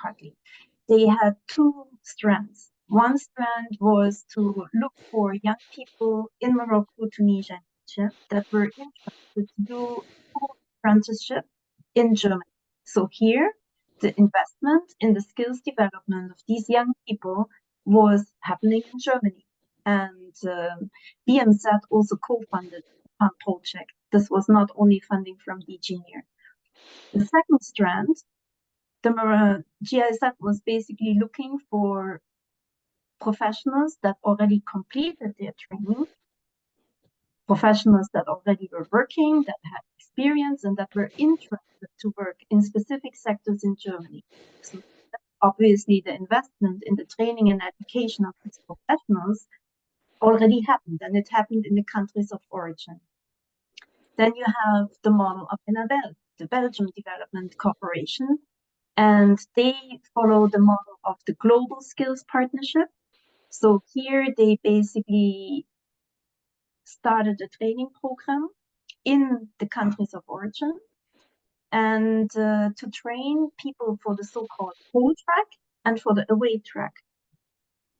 they had two strands. One strand was to look for young people in Morocco, Tunisia, and Egypt that were interested to do full apprenticeship in Germany. So here, the investment in the skills development of these young people was happening in Germany. And BMZ also co-funded project. This was not only funding from DG NEAR. The second strand, the GIZ was basically looking for professionals that already completed their training, professionals that already were working, that had experience, and that were interested to work in specific sectors in Germany. So obviously the investment in the training and education of these professionals already happened, and it happened in the countries of origin. Then you have the model of Enabel, the Belgium Development Corporation, and they follow the model of the Global Skills Partnership. So here they basically started a training program in the countries of origin and to train people for the so-called home track and for the away track.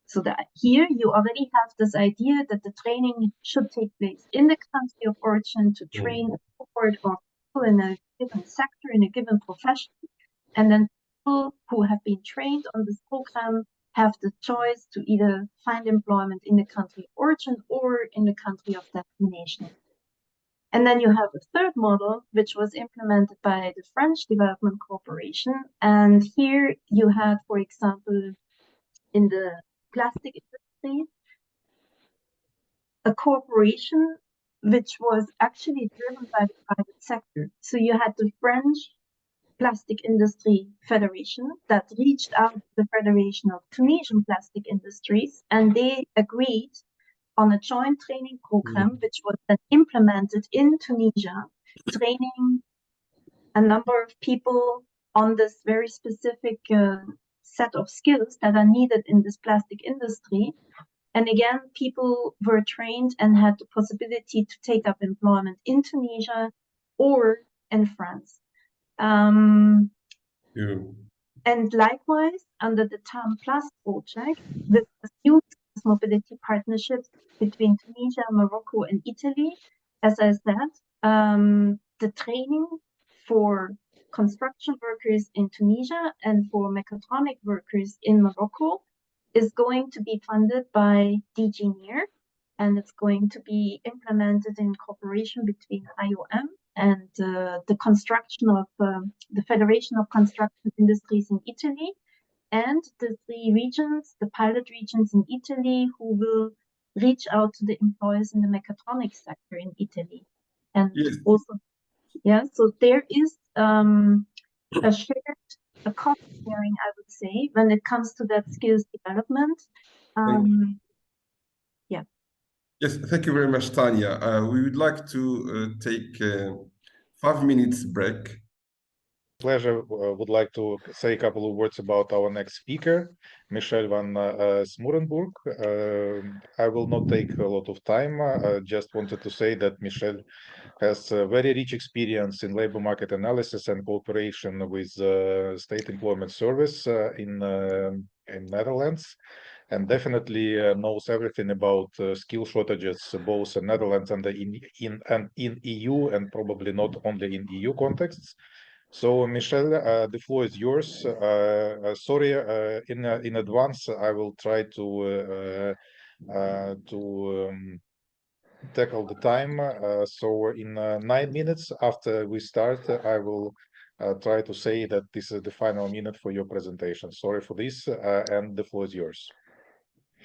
So that here you already have this idea that the training should take place in the country of origin to train a cohort of people in a given sector, in a given profession. And then people who have been trained on this program have the choice to either find employment in the country of origin or in the country of destination. And then you have a third model, which was implemented by the French Development Corporation. And here you had, for example, in the plastic industry, a corporation which was actually driven by the private sector. So you had the French Plastic Industry Federation that reached out to the Federation of Tunisian Plastic Industries, and they agreed on a joint training program, which was then implemented in Tunisia, training a number of people on this very specific set of skills that are needed in this plastic industry. And again, people were trained and had the possibility to take up employment in Tunisia or in France. And likewise, under the TAM Plus project, with the new mobility partnerships between Tunisia, Morocco, and Italy, as I said, the training for construction workers in Tunisia and for mechatronic workers in Morocco is going to be funded by DG NEAR, and it's going to be implemented in cooperation between IOM and the construction of the Federation of Construction Industries in Italy, and the 3 regions, the pilot regions in Italy, who will reach out to the employers in the mechatronics sector in Italy. And also, so there is a cost sharing, I would say, when it comes to that skills development. Yes, thank you very much, Tanya. We would like to take 5 minutes break. Pleasure. Would like to say a couple of words about our next speaker, Michelle van Smoerenburg. I will not take a lot of time. I just wanted to say that Michelle has a very rich experience in labor market analysis and cooperation with State Employment Service in Netherlands, and definitely knows everything about skill shortages, both in Netherlands and in EU, and probably not only in EU contexts. So, Michelle, the floor is yours. Sorry, in advance, I will try to tackle the time. So, in 9 minutes after we start, I will try to say that this is the final minute for your presentation. Sorry for this, and the floor is yours.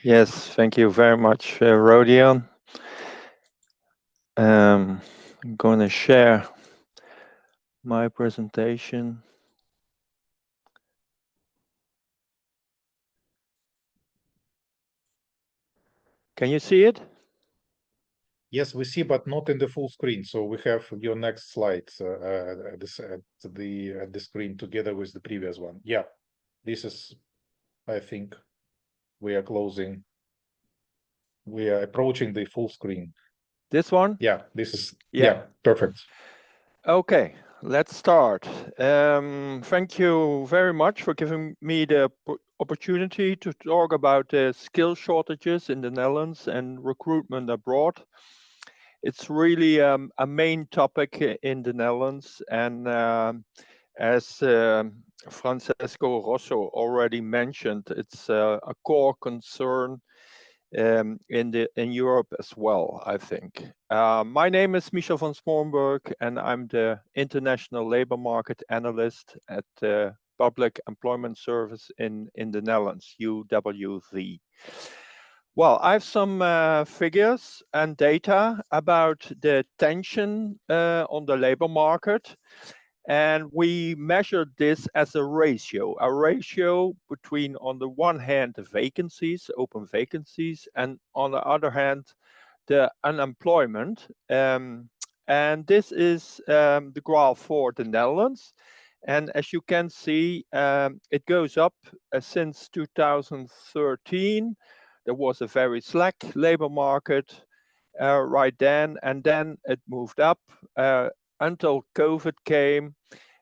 Yes, thank you very much, Rodion. I'm going to share my presentation. Can you see it? Yes, we see, but not in the full screen. So we have your next slides at the screen together with the previous one. Yeah, this is, I think, we are closing. We are approaching the full screen. This one? Yeah, this is, yeah, perfect. Okay, let's start. Thank you very much for giving me the opportunity to talk about the skill shortages in the Netherlands and recruitment abroad. It's really a main topic in the Netherlands, and as Francesco Rosso already mentioned, it's a core concern in Europe as well, I think. My name is Michel van Smorenburg, and I'm the International Labor Market Analyst at the Public Employment Service in the Netherlands, UWV. Well, I have some figures and data about the tension on the labor market. And we measured this as a ratio between, on the one hand, the vacancies, open vacancies, and on the other hand, the unemployment. And this is the graph for the Netherlands. And as you can see, it goes up since 2013. There was a very slack labor market right then, and then it moved up until COVID came,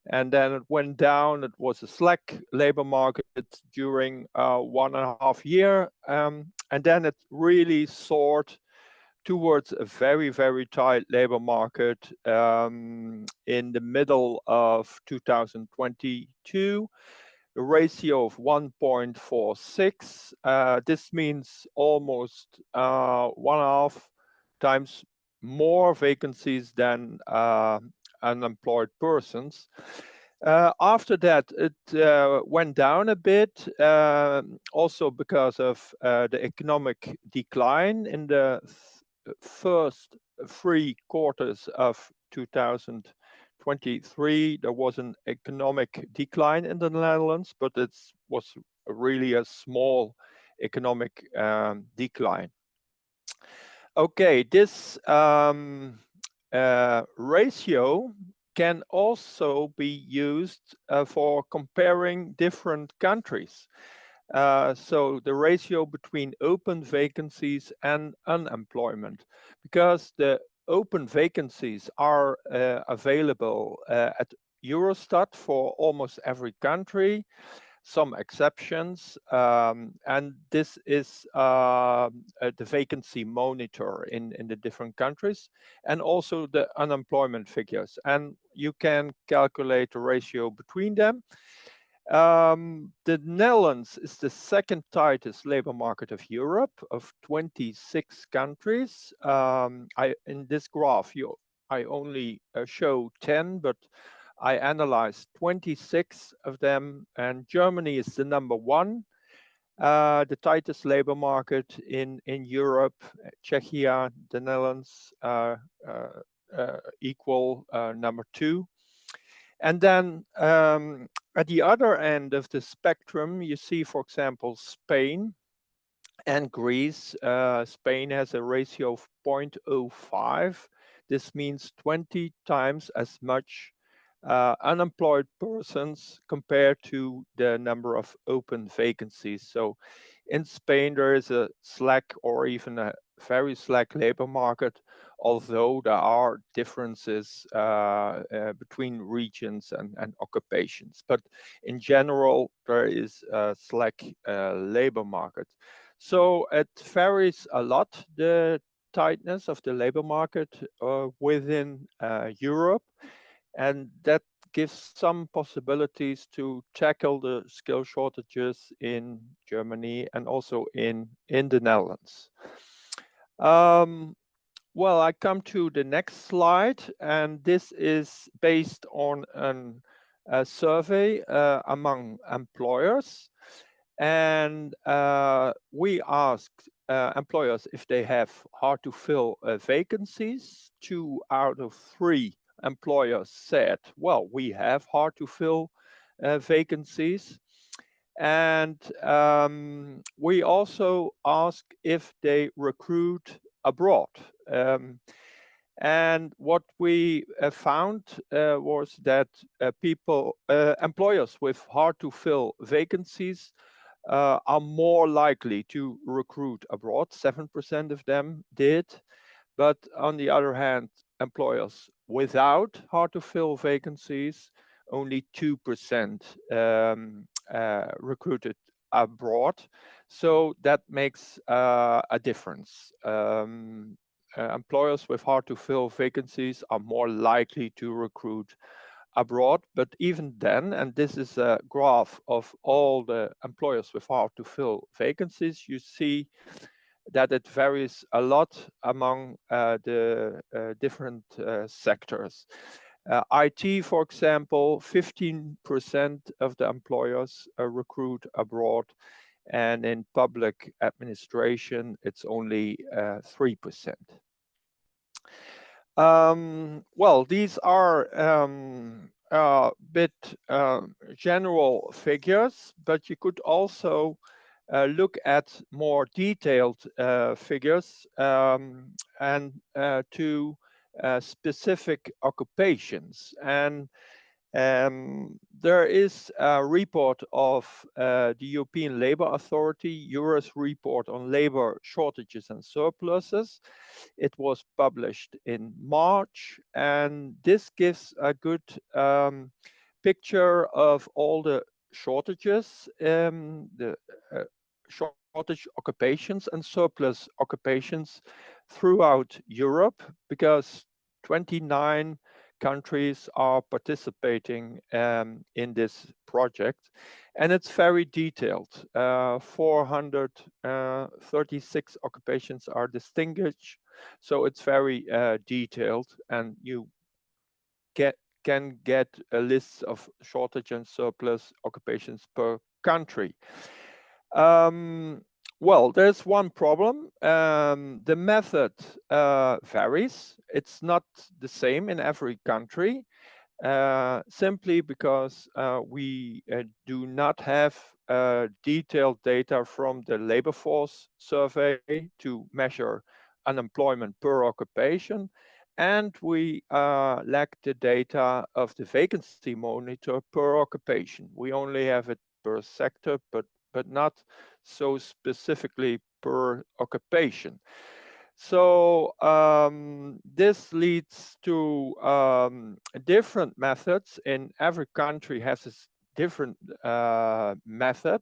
and then it went down. It was a slack labor market during 1.5 years, and then it really soared towards a very, very tight labor market in the middle of 2022. The ratio of 1.46. This means almost 1.5 times more vacancies than unemployed persons. After that, it went down a bit, also because of the economic decline in the first 3 quarters of 2023. There was an economic decline in the Netherlands, but it was really a small economic decline. Okay, this ratio can also be used for comparing different countries. So the ratio between open vacancies and unemployment, because the open vacancies are available at Eurostat for almost every country, some exceptions, and this is the vacancy monitor in the different countries, and also the unemployment figures, and you can calculate the ratio between them. The Netherlands is the second tightest labor market of Europe, of 26 countries. In this graph, I only show 10, but I analyzed 26 of them, and Germany is the number 1, the tightest labor market in Europe. Czechia, the Netherlands, equal number 2. And then at the other end of the spectrum, you see, for example, Spain and Greece. Spain has a ratio of 0.05. This means 20 times as much unemployed persons compared to the number of open vacancies. So in Spain, there is a slack or even a very slack labor market, although there are differences between regions and occupations. But in general, there is a slack labor market. So it varies a lot, the tightness of the labor market within Europe. And that gives some possibilities to tackle the skill shortages in Germany and also in the Netherlands. Well, I come to the next slide, and this is based on a survey among employers. And we asked employers if they have hard to fill vacancies. 2 out of 3 employers said, well, we have hard to fill vacancies. And we also asked if they recruit abroad. And what we found was that employers with hard to fill vacancies are more likely to recruit abroad. 7% of them did. But on the other hand, employers without hard to fill vacancies, only 2% recruited abroad. So that makes a difference. Employers with hard to fill vacancies are more likely to recruit abroad, but even then, and this is a graph of all the employers with hard to fill vacancies, you see that it varies a lot among the different sectors. IT, for example, 15% of the employers recruit abroad, and in public administration, it's only 3%. Well, these are a bit general figures, but you could also look at more detailed figures and to specific occupations. And there is a report of the European Labour Authority, EURES report on labor shortages and surpluses. It was published in March, and this gives a good picture of all the shortages, the shortage occupations and surplus occupations throughout Europe, because 29 countries are participating in this project, and it's very detailed. 436 occupations are distinguished, so it's very detailed, and you can get a list of shortage and surplus occupations per country. Well, there's one problem. The method varies. It's not the same in every country, simply because we do not have detailed data from the labor force survey to measure unemployment per occupation. And we lack the data of the vacancy monitor per occupation. We only have it per sector, but not so specifically per occupation. So this leads to different methods. In every country has a different method,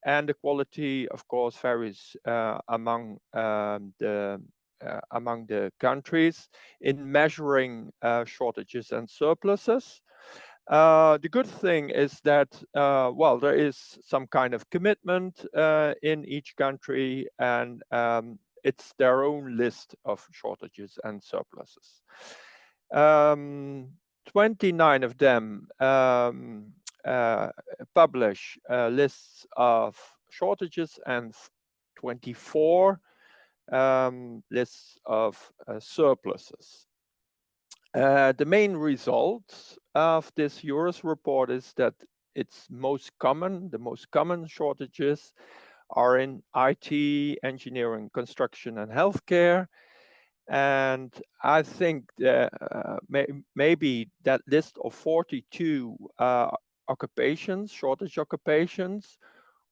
and the quality, of course, varies among the countries in measuring shortages and surpluses. The good thing is that, well, there is some kind of commitment in each country, and it's their own list of shortages and surpluses. 29 of them publish lists of shortages, and 24 lists of surpluses. The main results of this EURES report is that the most common shortages are in IT, engineering, construction, and healthcare. And I think that maybe that list of 42 occupations, shortage occupations,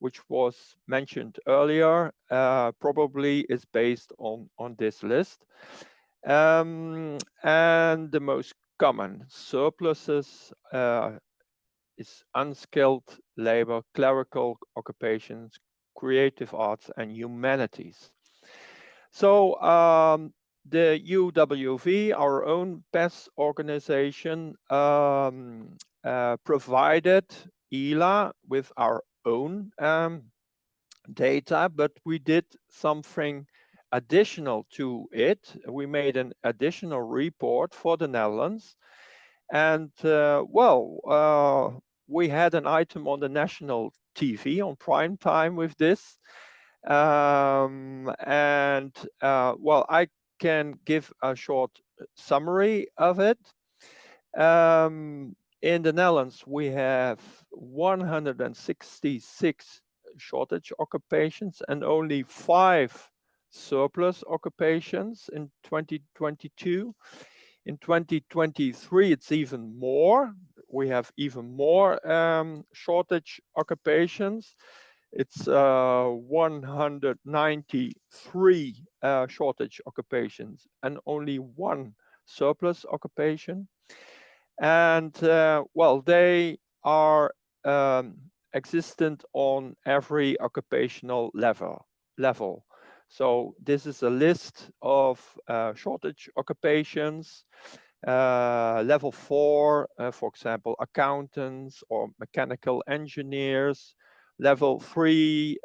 which was mentioned earlier, probably is based on this list. And the most common surpluses is unskilled labor, clerical occupations, creative arts, and humanities. So the UWV, our own PES organization, provided ELA with our own data, but we did something additional to it. We made an additional report for the Netherlands, and we had an item on the national TV on prime time with this, and I can give a short summary of it. In the Netherlands, we have 166 shortage occupations and only 5 surplus occupations in 2022. In 2023, it's even more. We have even more shortage occupations. It's 193 shortage occupations and only 1 surplus occupation. And well, they are existent on every occupational level. So this is a list of shortage occupations. Level 4, for example, accountants or mechanical engineers. Level 3,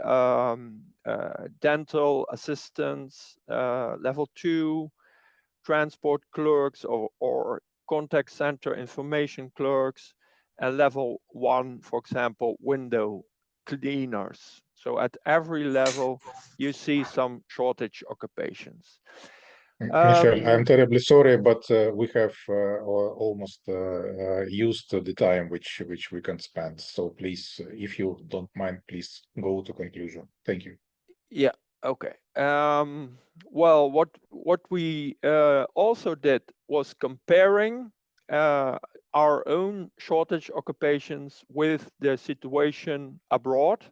dental assistants. Level 2, transport clerks or contact center information clerks. And level 1, for example, window cleaners. So at every level, you see some shortage occupations. Michelle, I'm terribly sorry, but we have almost used the time which we can spend. So please, if you don't mind, please go to conclusion. Thank you. Yeah. Okay. Well, what we also did was comparing our own shortage occupations with the situation abroad.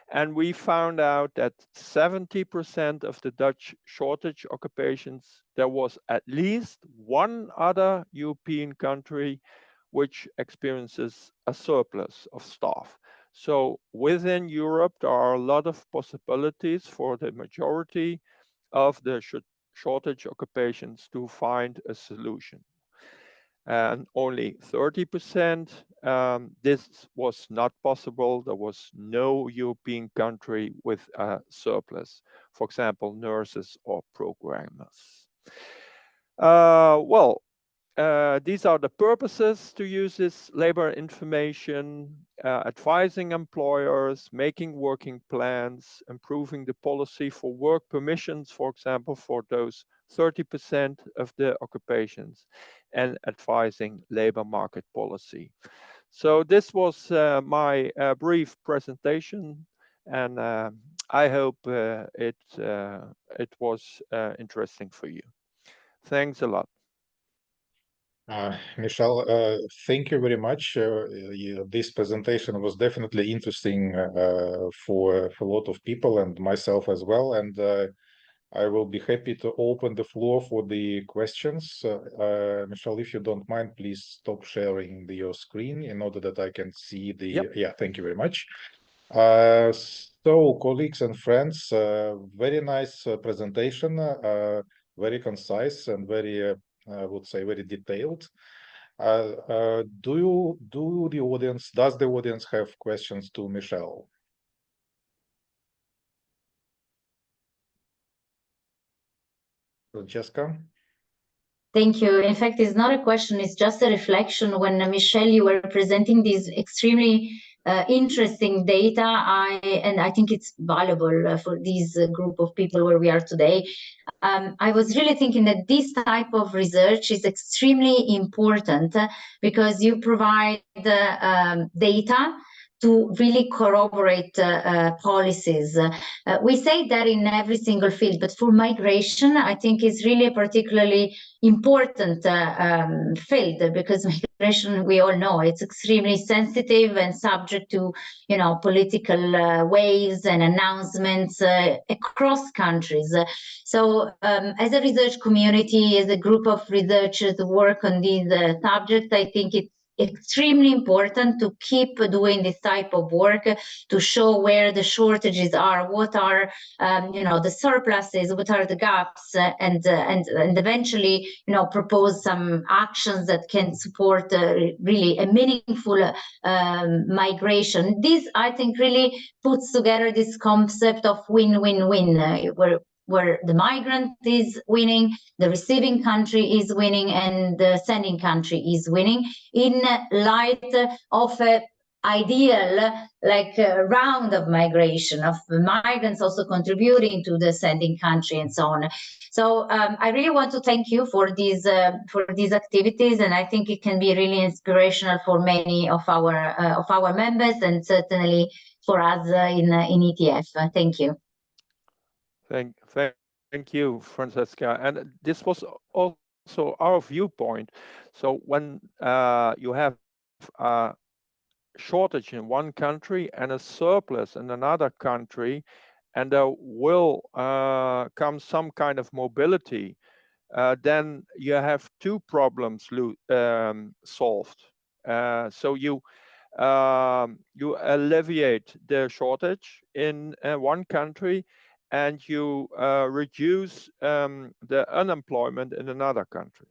And we found out that 70% of the Dutch shortage occupations, there was at least one other European country which experiences a surplus of staff. So within Europe, there are a lot of possibilities for the majority of the shortage occupations to find a solution. And only 30%, this was not possible. There was no European country with a surplus, for example, nurses or programmers. These are the purposes to use this labor information, advising employers, making working plans, improving the policy for work permissions, for example, for those 30% of the occupations, and advising labor market policy. So this was my brief presentation, and I hope it was interesting for you. Thanks a lot. Michelle, thank you very much. This presentation was definitely interesting for a lot of people and myself as well. And I will be happy to open the floor for the questions. Michelle, if you don't mind, please stop sharing your screen in order that I can see the... Yep. Yeah, thank you very much. So, colleagues and friends, very nice presentation, very concise and very... I would say very detailed. Does the audience have questions to Michelle? Jessica? Thank you. In fact, it's not a question, it's just a reflection. When Michelle, you were presenting these extremely interesting data, I think it's valuable for this group of people where we are today. I was really thinking that this type of research is extremely important because you provide data to really corroborate policies. We say that in every single field, but for migration, I think is really a particularly important field, because migration, we all know, it's extremely sensitive and subject to, you know, political waves and announcements across countries. So as a research community, as a group of researchers who work on these subjects, I think it's extremely important to keep doing this type of work to show where the shortages are, what are you know, the surpluses, what are the gaps, and eventually, you know, propose some actions that can support really a meaningful migration. This, I think, really puts together this concept of win-win-win, where the migrant is winning, the receiving country is winning, and the sending country is winning, in light of an ideal, like a round of migration, of migrants also contributing to the sending country and so on. So I really want to thank you for these activities, and I think it can be really inspirational for many of our members, and certainly for us in ETF. Thank you. Thank you, Francesca. And this was also our viewpoint. So when you have a shortage in one country and a surplus in another country, and there will come some kind of mobility, then you have two problems solved. So you alleviate the shortage in one country, and you reduce the unemployment in another country.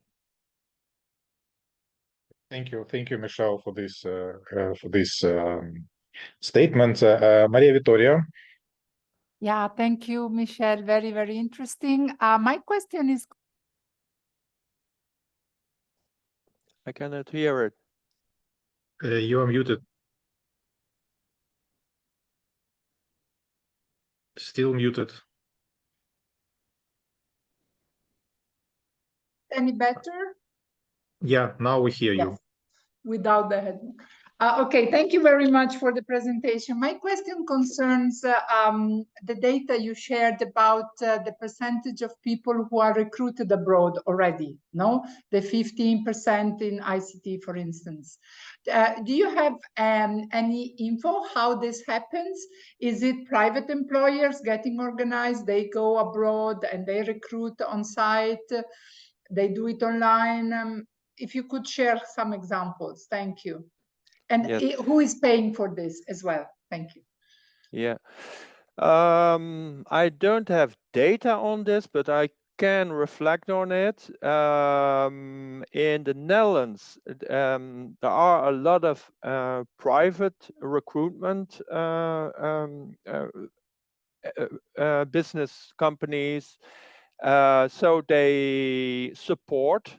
Thank you, Michelle, for this statement. Maria Vittoria. Yeah, thank you, Michelle. Very, very interesting. My question is. I cannot hear it. You are muted. Still muted. Any better? Yeah, now we hear you. Without the head. Okay, thank you very much for the presentation. My question concerns the data you shared about the percentage of people who are recruited abroad already, no? The 15% in ICT, for instance. Do you have any info how this happens? Is it private employers getting organized? They go abroad and they recruit on site? They do it online? If you could share some examples, thank you. And Yes. who is paying for this as well? Thank you. Yeah. I don't have data on this, but I can reflect on it. In the Netherlands, there are a lot of private recruitment business companies. So they support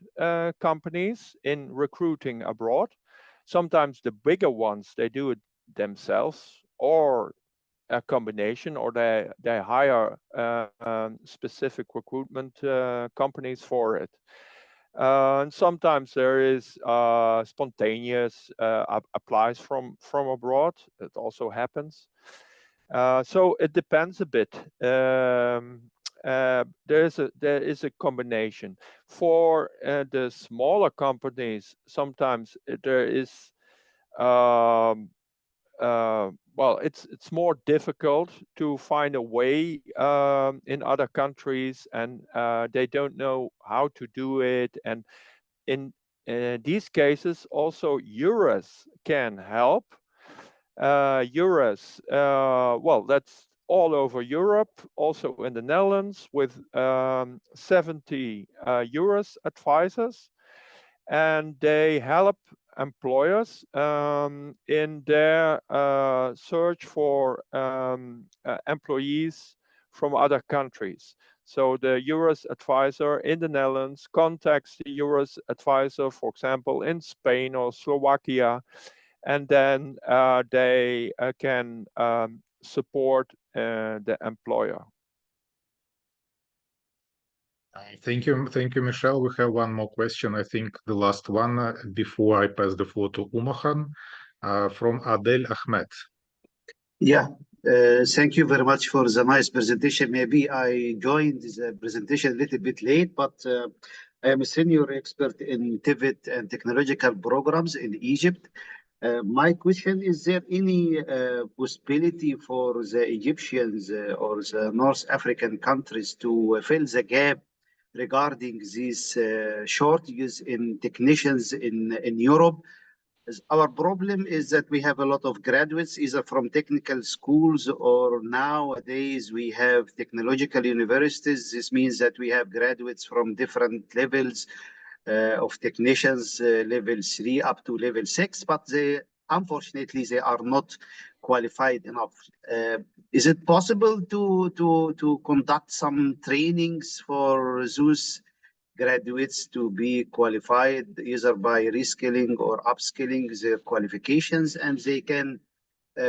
companies in recruiting abroad. Sometimes the bigger ones, they do it themselves, or a combination, or they hire specific recruitment companies for it. And sometimes there is spontaneous applies from abroad. It also happens. So it depends a bit. There is a combination. For the smaller companies, sometimes there is well, it's more difficult to find a way in other countries, and they don't know how to do it. And in these cases, also EURES can help. EURES, well, that's all over Europe, also in the Netherlands, with 70 EURES advisors, and they help employers in their search for employees from other countries. So the EURES advisor in the Netherlands contacts the EURES advisor, for example, in Spain or Slovakia, and then they can support the employer. Thank you, Michelle. We have one more question. I think the last one before I pass the floor to Umahan from Adel Ahmed. Yeah, thank you very much for the nice presentation. Maybe I joined the presentation a little bit late, but I am a senior expert in TVET and technological programs in Egypt. My question, is there any possibility for the Egyptians or the North African countries to fill the gap regarding these shortages in technicians in Europe? Our problem is that we have a lot of graduates, either from technical schools, or nowadays we have technological universities. This means that we have graduates from different levels of technicians, level 3 up to level 6, but unfortunately they are not qualified enough. Is it possible to conduct some trainings for those graduates to be qualified, either by reskilling or upskilling their qualifications, and they can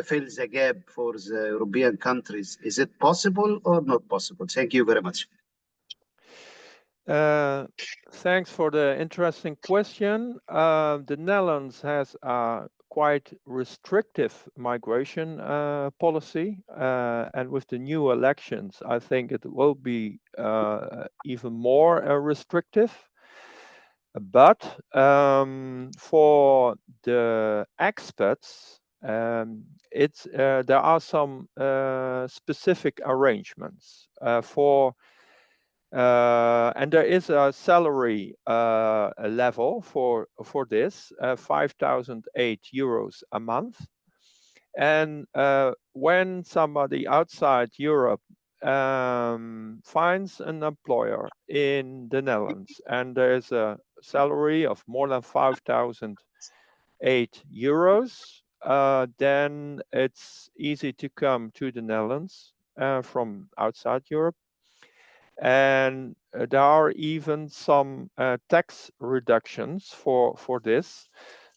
fill the gap for the European countries? Is it possible or not possible? Thank you very much. Thanks for the interesting question. The Netherlands has a quite restrictive migration policy, and with the new elections, I think it will be even more restrictive. But for the expats, there are some specific arrangements for. And there is a salary level for this, 5,008 euros a month. And when somebody outside Europe finds an employer in the Netherlands, and there's a salary of more than 5,008 euros, then it's easy to come to the Netherlands from outside Europe. And there are even some tax reductions for this.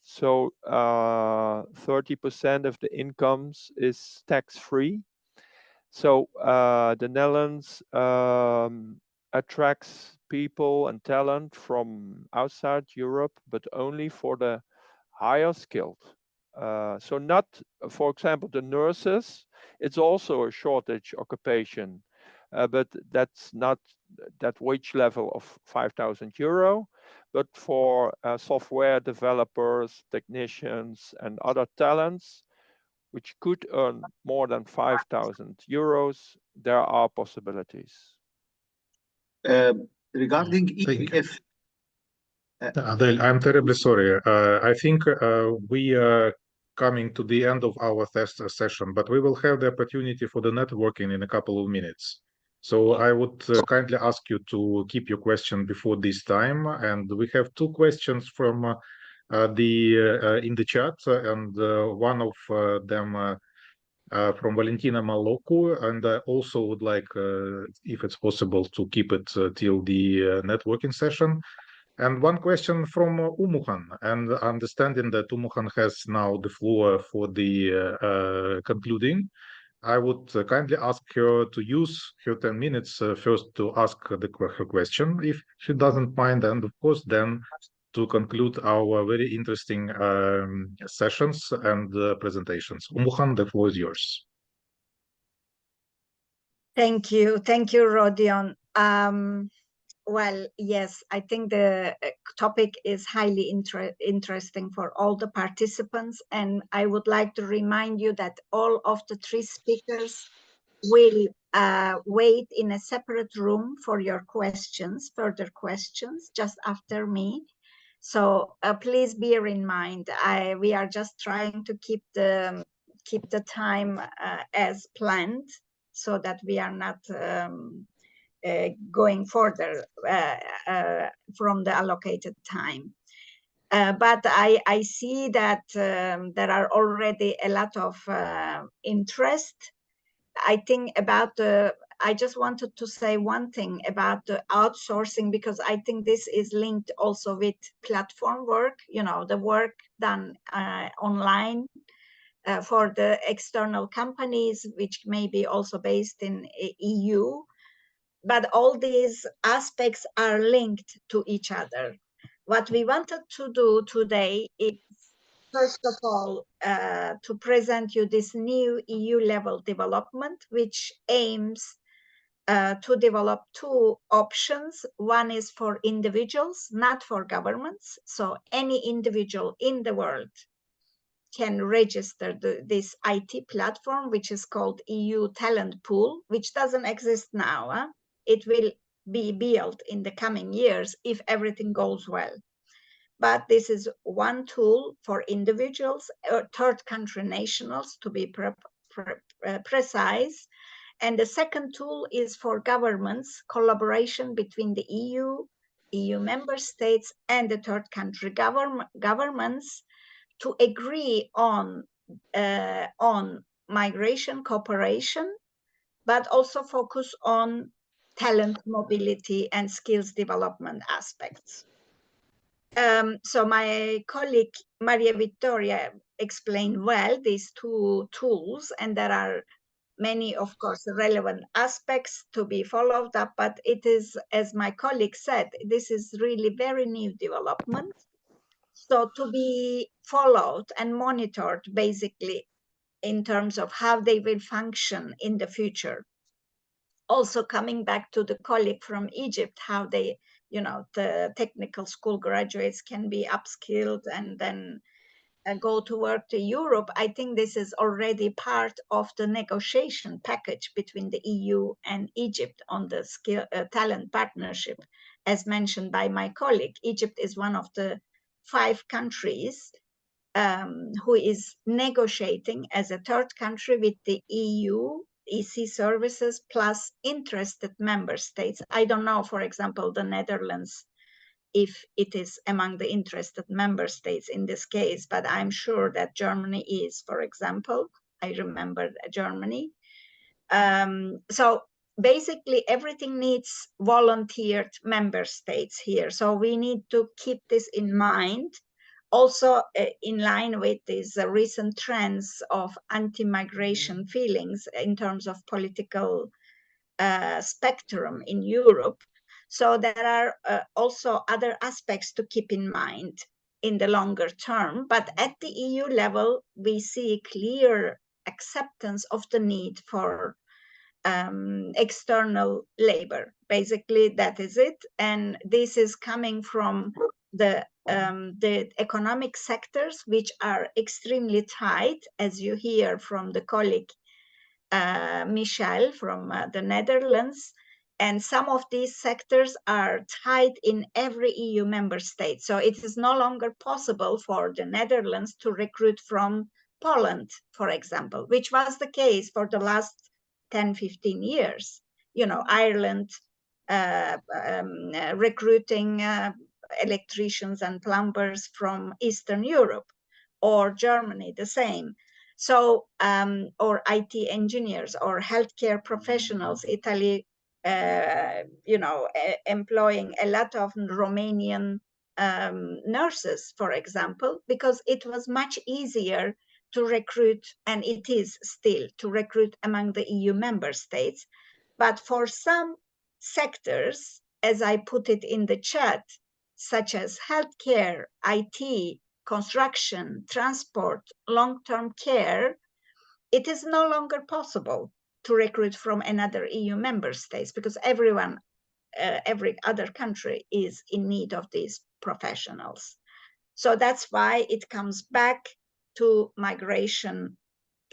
So 30% of the incomes is tax-free. So the Netherlands attracts people and talent from outside Europe, but only for the higher skilled. So not, for example, the nurses, it's also a shortage occupation, but that's not that wage level of 5,000 euro. But for software developers, technicians, and other talents, which could earn more than 5,000 euros, there are possibilities. Regarding Thank you. EPF, Adel, I'm terribly sorry. I think we are coming to the end of our test session, but we will have the opportunity for the networking in a couple of minutes. So I would kindly ask you to keep your question before this time. And we have two questions from in the chat, and one of them from Valentina Maloku, and I also would like, if it's possible, to keep it till the networking session. And one question from Umuhan, and understanding that Umuhan has now the floor for the concluding, I would kindly ask her to use her 10 minutes first to ask her question, if she doesn't mind, and of course then to conclude our very interesting sessions and presentations. Umuhan, the floor is yours. Thank you, Rodion. Well, yes, I think the topic is highly interesting for all the participants, and I would like to remind you that all of the three speakers will wait in a separate room for your questions, further questions, just after me. So please bear in mind, we are just trying to keep the time as planned, so that we are not going further from the allocated time. But I see that there are already a lot of interest. I think about I just wanted to say one thing about the outsourcing, because I think this is linked also with platform work, the work done online for the external companies, which may be also based in EU. But all these aspects are linked to each other. What we wanted to do today is, first of all, to present you this new EU-level development, which aims to develop two options. One is for individuals, not for governments. So any individual in the world can register this IT platform, which is called EU Talent Pool, which doesn't exist now. It will be built in the coming years if everything goes well. But this is one tool for individuals, third country nationals, to be precise. And the second tool is for governments, collaboration between the EU member states, and the third country governments to agree on migration cooperation, but also focus on talent mobility and skills development aspects. So my colleague Maria Vittoria explained well these two tools, and there are many, of course, relevant aspects to be followed up, but it is, as my colleague said, this is really very new development. So to be followed and monitored, basically, in terms of how they will function in the future. Also coming back to the colleague from Egypt, how they, the technical school graduates can be upskilled and then go to work to Europe. I think this is already part of the negotiation package between the EU and Egypt on the talent partnership. As mentioned by my colleague, Egypt is one of the 5 countries who is negotiating as a third country with the EU EC services plus interested member states. I don't know, for example, the Netherlands if it is among the interested member states in this case, but I'm sure that Germany is, for example. I remember Germany. So basically everything needs volunteered member states here. So we need to keep this in mind. Also in line with these recent trends of anti-migration feelings in terms of political spectrum in Europe. So there are also other aspects to keep in mind in the longer term. But at the EU level, we see clear acceptance of the need for external labor. Basically, that is it. And this is coming from the economic sectors, which are extremely tight, as you hear from the colleague Michel from the Netherlands. And some of these sectors are tied in every EU member state. So it is no longer possible for the Netherlands to recruit from Poland, for example, which was the case for the last 10, 15 years. You know, Ireland recruiting electricians and plumbers from Eastern Europe, or Germany, the same. So, or IT engineers or healthcare professionals, Italy, you know, employing a lot of Romanian nurses, for example, because it was much easier to recruit, and it is still to recruit among the EU member states. But for some sectors, as I put it in the chat, such as healthcare, IT, construction, transport, long-term care, it is no longer possible to recruit from another EU member states because everyone, every other country is in need of these professionals. So that's why it comes back to migration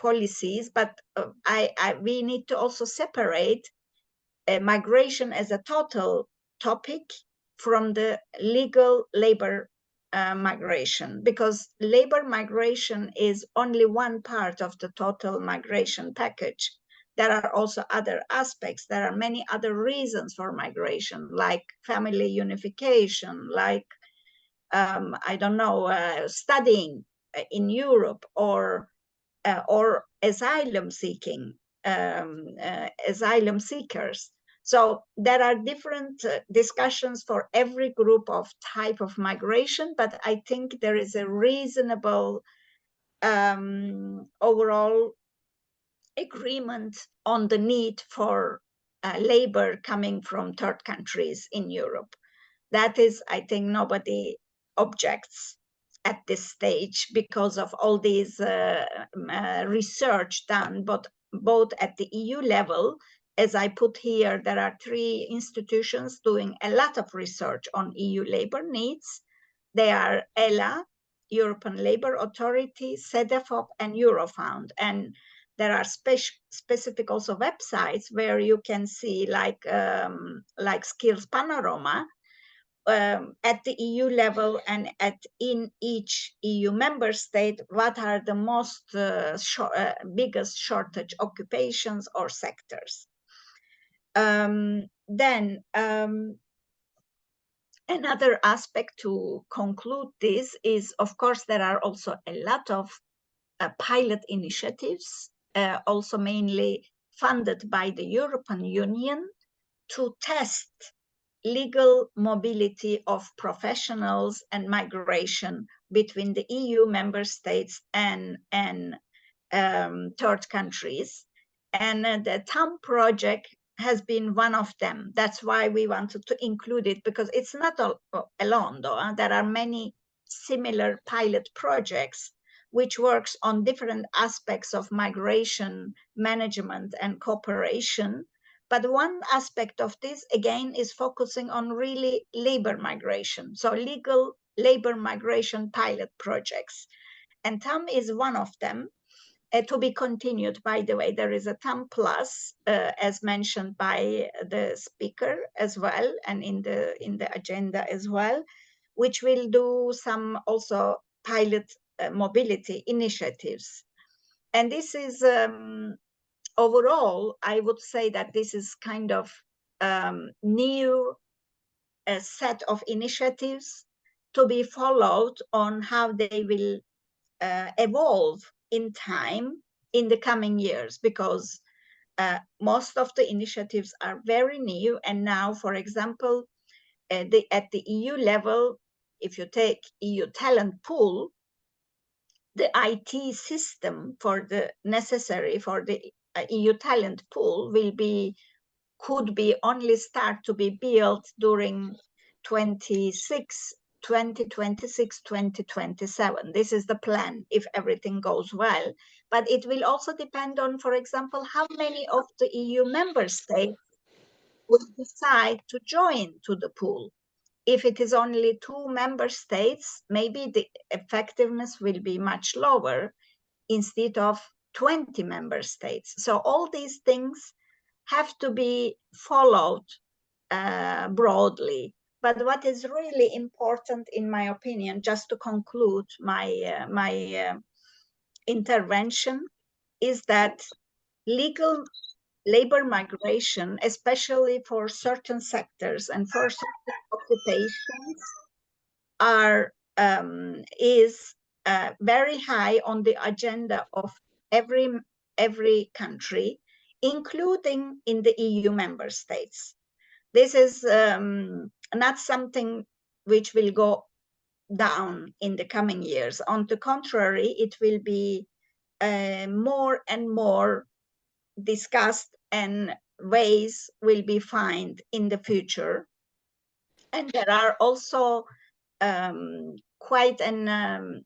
policies, but we need to also separate migration as a total topic from the legal labor migration, because labor migration is only one part of the total migration package. There are also other aspects. There are many other reasons for migration, like family unification, like I don't know, studying in Europe, or asylum seeking, asylum seekers. So there are different discussions for every group of type of migration, but I think there is a reasonable overall agreement on the need for labor coming from third countries in Europe. That is, I think nobody objects at this stage because of all these research done, but both at the EU level. As I put here, there are 3 institutions doing a lot of research on EU labor needs. They are ELA, European Labour Authority, CEDEFOP, and Eurofound. And there are specific also websites where you can see like Skills Panorama, at the EU level and in each EU member state, what are the most biggest shortage occupations or sectors. Then another aspect to conclude this is, of course, there are also a lot of pilot initiatives, also mainly funded by the European Union, to test legal mobility of professionals and migration between the EU member states and third countries. And the TAM project has been one of them. That's why we wanted to include it, because it's not alone though. There are many similar pilot projects which works on different aspects of migration management and cooperation. But one aspect of this, again, is focusing on really labor migration. So legal labor migration pilot projects. And TAM is one of them. To be continued, by the way, there is a TAM Plus, as mentioned by the speaker as well, and in the agenda as well, which will do some also pilot mobility initiatives. And this is, overall, I would say that this is kind of new a set of initiatives to be followed on how they will evolve in time in the coming years, because most of the initiatives are very new. And now, for example, at the EU level, if you take EU talent pool, the IT system for the necessary for the EU talent pool could be only start to be built during 2026, 2027. This is the plan if everything goes well. But it will also depend on, for example, how many of the EU member states will decide to join to the pool. If it is only 2 member states, maybe the effectiveness will be much lower instead of 20 member states. So all these things have to be followed broadly. But what is really important, in my opinion, just to conclude my intervention, is that legal labor migration, especially for certain sectors and for certain occupations, is very high on the agenda of every country, including in the EU member states. This is not something which will go down in the coming years. On the contrary, it will be more and more discussed, and ways will be found in the future. And there are also quite an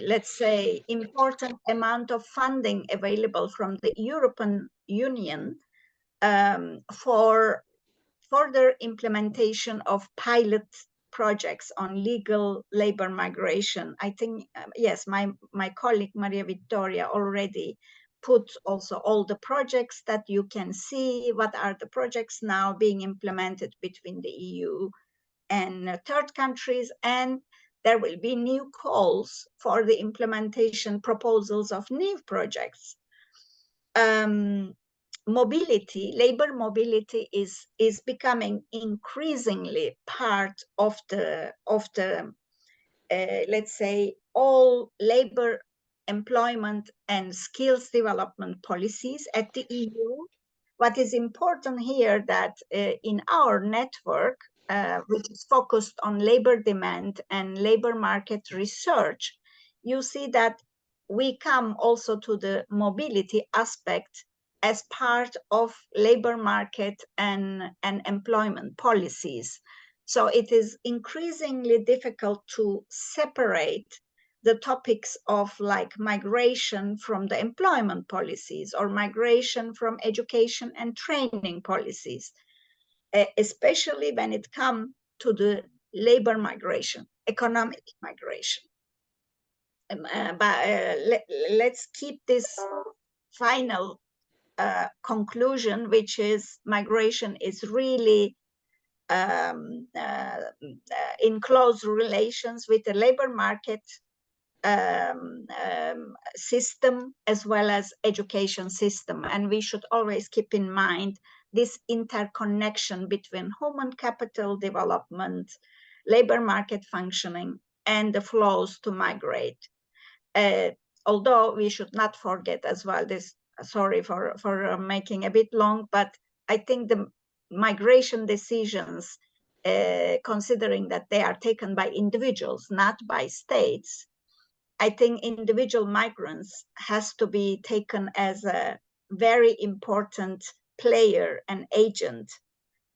let's say important amount of funding available from the European Union for further implementation of pilot projects on legal labor migration. I think, yes, my colleague Maria Vittoria already put also all the projects that you can see, what are the projects now being implemented between the EU and third countries, and there will be new calls for the implementation proposals of new projects. Mobility, labor mobility is becoming increasingly part of the let's say all labor employment and skills development policies at the EU. What is important here that in our network, which is focused on labor demand and labor market research, you see that we come also to the mobility aspect as part of labor market and employment policies. So it is increasingly difficult to separate the topics of like migration from the employment policies or migration from education and training policies, especially when it comes to the labor migration, economic migration. Let's keep this final conclusion, which is migration is really in close relations with the labor market system as well as education system. And we should always keep in mind this interconnection between human capital development, labor market functioning, and the flows to migrate. Although we should not forget as well this, sorry for making a bit long, but I think the migration decisions, considering that they are taken by individuals, not by states, I think individual migrants has to be taken as a very important player and agent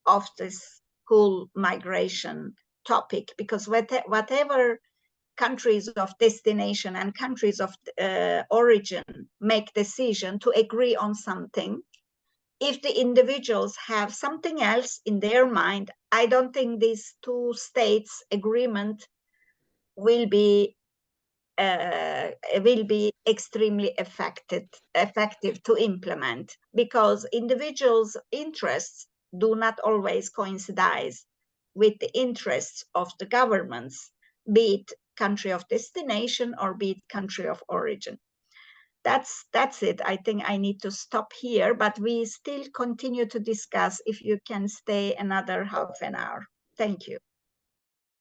of this whole migration topic, because whatever countries of destination and countries of origin make decision to agree on something, if the individuals have something else in their mind, I don't think these two states agreement will be extremely effective to implement, because individuals' interests do not always coincide with the interests of the governments, be it country of destination or be it country of origin. That's it. I think I need to stop here, but we still continue to discuss if you can stay another half an hour. Thank you.